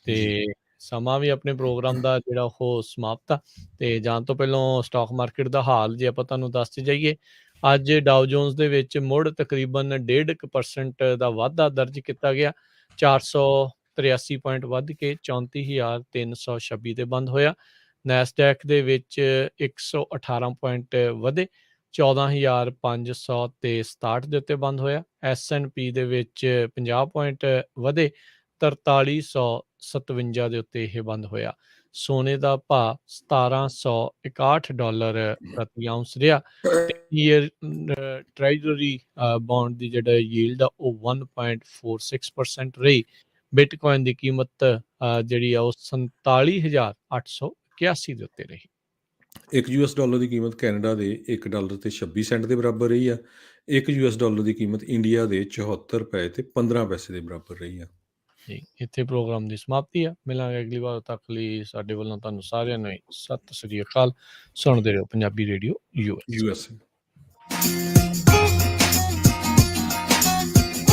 ਜੀ। ਤੇ ਸਮਾਂ ਵੀ ਆਪਣੇ ਪ੍ਰੋਗਰਾਮ ਦਾ ਜਿਹੜਾ ਉਹ ਸਮਾਪਤ ਆ, ਤੇ ਜਾਣ ਤੋਂ ਪਹਿਲਾਂ ਸਟਾਕ ਮਾਰਕੀਟ ਦਾ ਹਾਲ ਜੇ ਆਪਾਂ ਤੁਹਾਨੂੰ ਦੱਸਦੇ ਜਾਈਏ, ਅੱਜ ਡਾਓ ਜੋਨਸ ਦੇ ਵਿੱਚ ਮੁੜ ਤਕਰੀਬਨ 1.5% ਦਾ ਵਾਧਾ ਦਰਜ ਕੀਤਾ ਗਿਆ। 483 ਪੁਆਇੰਟ ਵੱਧ ਕੇ 34,326 ਤੇ ਬੰਦ ਹੋਇਆ। ਨੈਸਡੈਕ ਦੇ ਵਿੱਚ 118 ਪੁਆਇੰਟ ਵਧੇ, 14,500 ਤੇ 67 ਦੇ ਉੱਤੇ ਬੰਦ ਹੋਇਆ। S&P ਦੇ ਵਿੱਚ 50 ਪੁਆਇੰਟ ਵਧੇ, 4357 ਦੇ ਉੱਤੇ ਇਹ ਬੰਦ ਹੋਇਆ। ਸੋਨੇ ਦਾ ਭਾਅ $1761 ਪ੍ਰਤੀ ਆਉਂਸ ਰਿਹਾ ਤੇ ਈਅਰ ਟ੍ਰੈਜਰੀ ਬੌਂਡ ਦੀ ਜਿਹੜਾ ਯੀਲਡ ਆ ਉਹ 1.46% ਰਹੀ। ਬਿਟਕੋਇਨ ਦੀ ਕੀਮਤ ਜਿਹੜੀ ਆ ਉਹ 47,881 ਦੇ ਉੱਤੇ ਰਹੀ। ਇੱਕ ਯੂਐਸ ਡਾਲਰ ਦੀ ਕੀਮਤ ਕੈਨੇਡਾ ਦੇ $1 ਤੇ 26 ਸੈਂਟ ਦੇ ਬਰਾਬਰ ਰਹੀ ਆ। ਇੱਕ ਯੂਐਸ ਡਾਲਰ ਦੀ ਕੀਮਤ ਇੰਡੀਆ ਦੇ 74 ਰੁਪਏ ਤੇ 15 ਪੈਸੇ ਦੇ ਬਰਾਬਰ ਰਹੀ ਆ। ਜੀ ਇੱਥੇ ਪ੍ਰੋਗਰਾਮ ਦੀ ਸਮਾਪਤੀ ਆ। ਮਿਲਾਂਗੇ ਅਗਲੀ ਵਾਰ, ਤੱਕ ਲਈ ਸਾਡੇ ਵੱਲੋਂ ਤੁਹਾਨੂੰ ਸਾਰਿਆਂ ਨੂੰ ਸਤਿ ਸ੍ਰੀ ਅਕਾਲ। ਸੁਣਦੇ ਰਹੋ ਪੰਜਾਬੀ ਰੇਡੀਓ ਯੂਐਸ।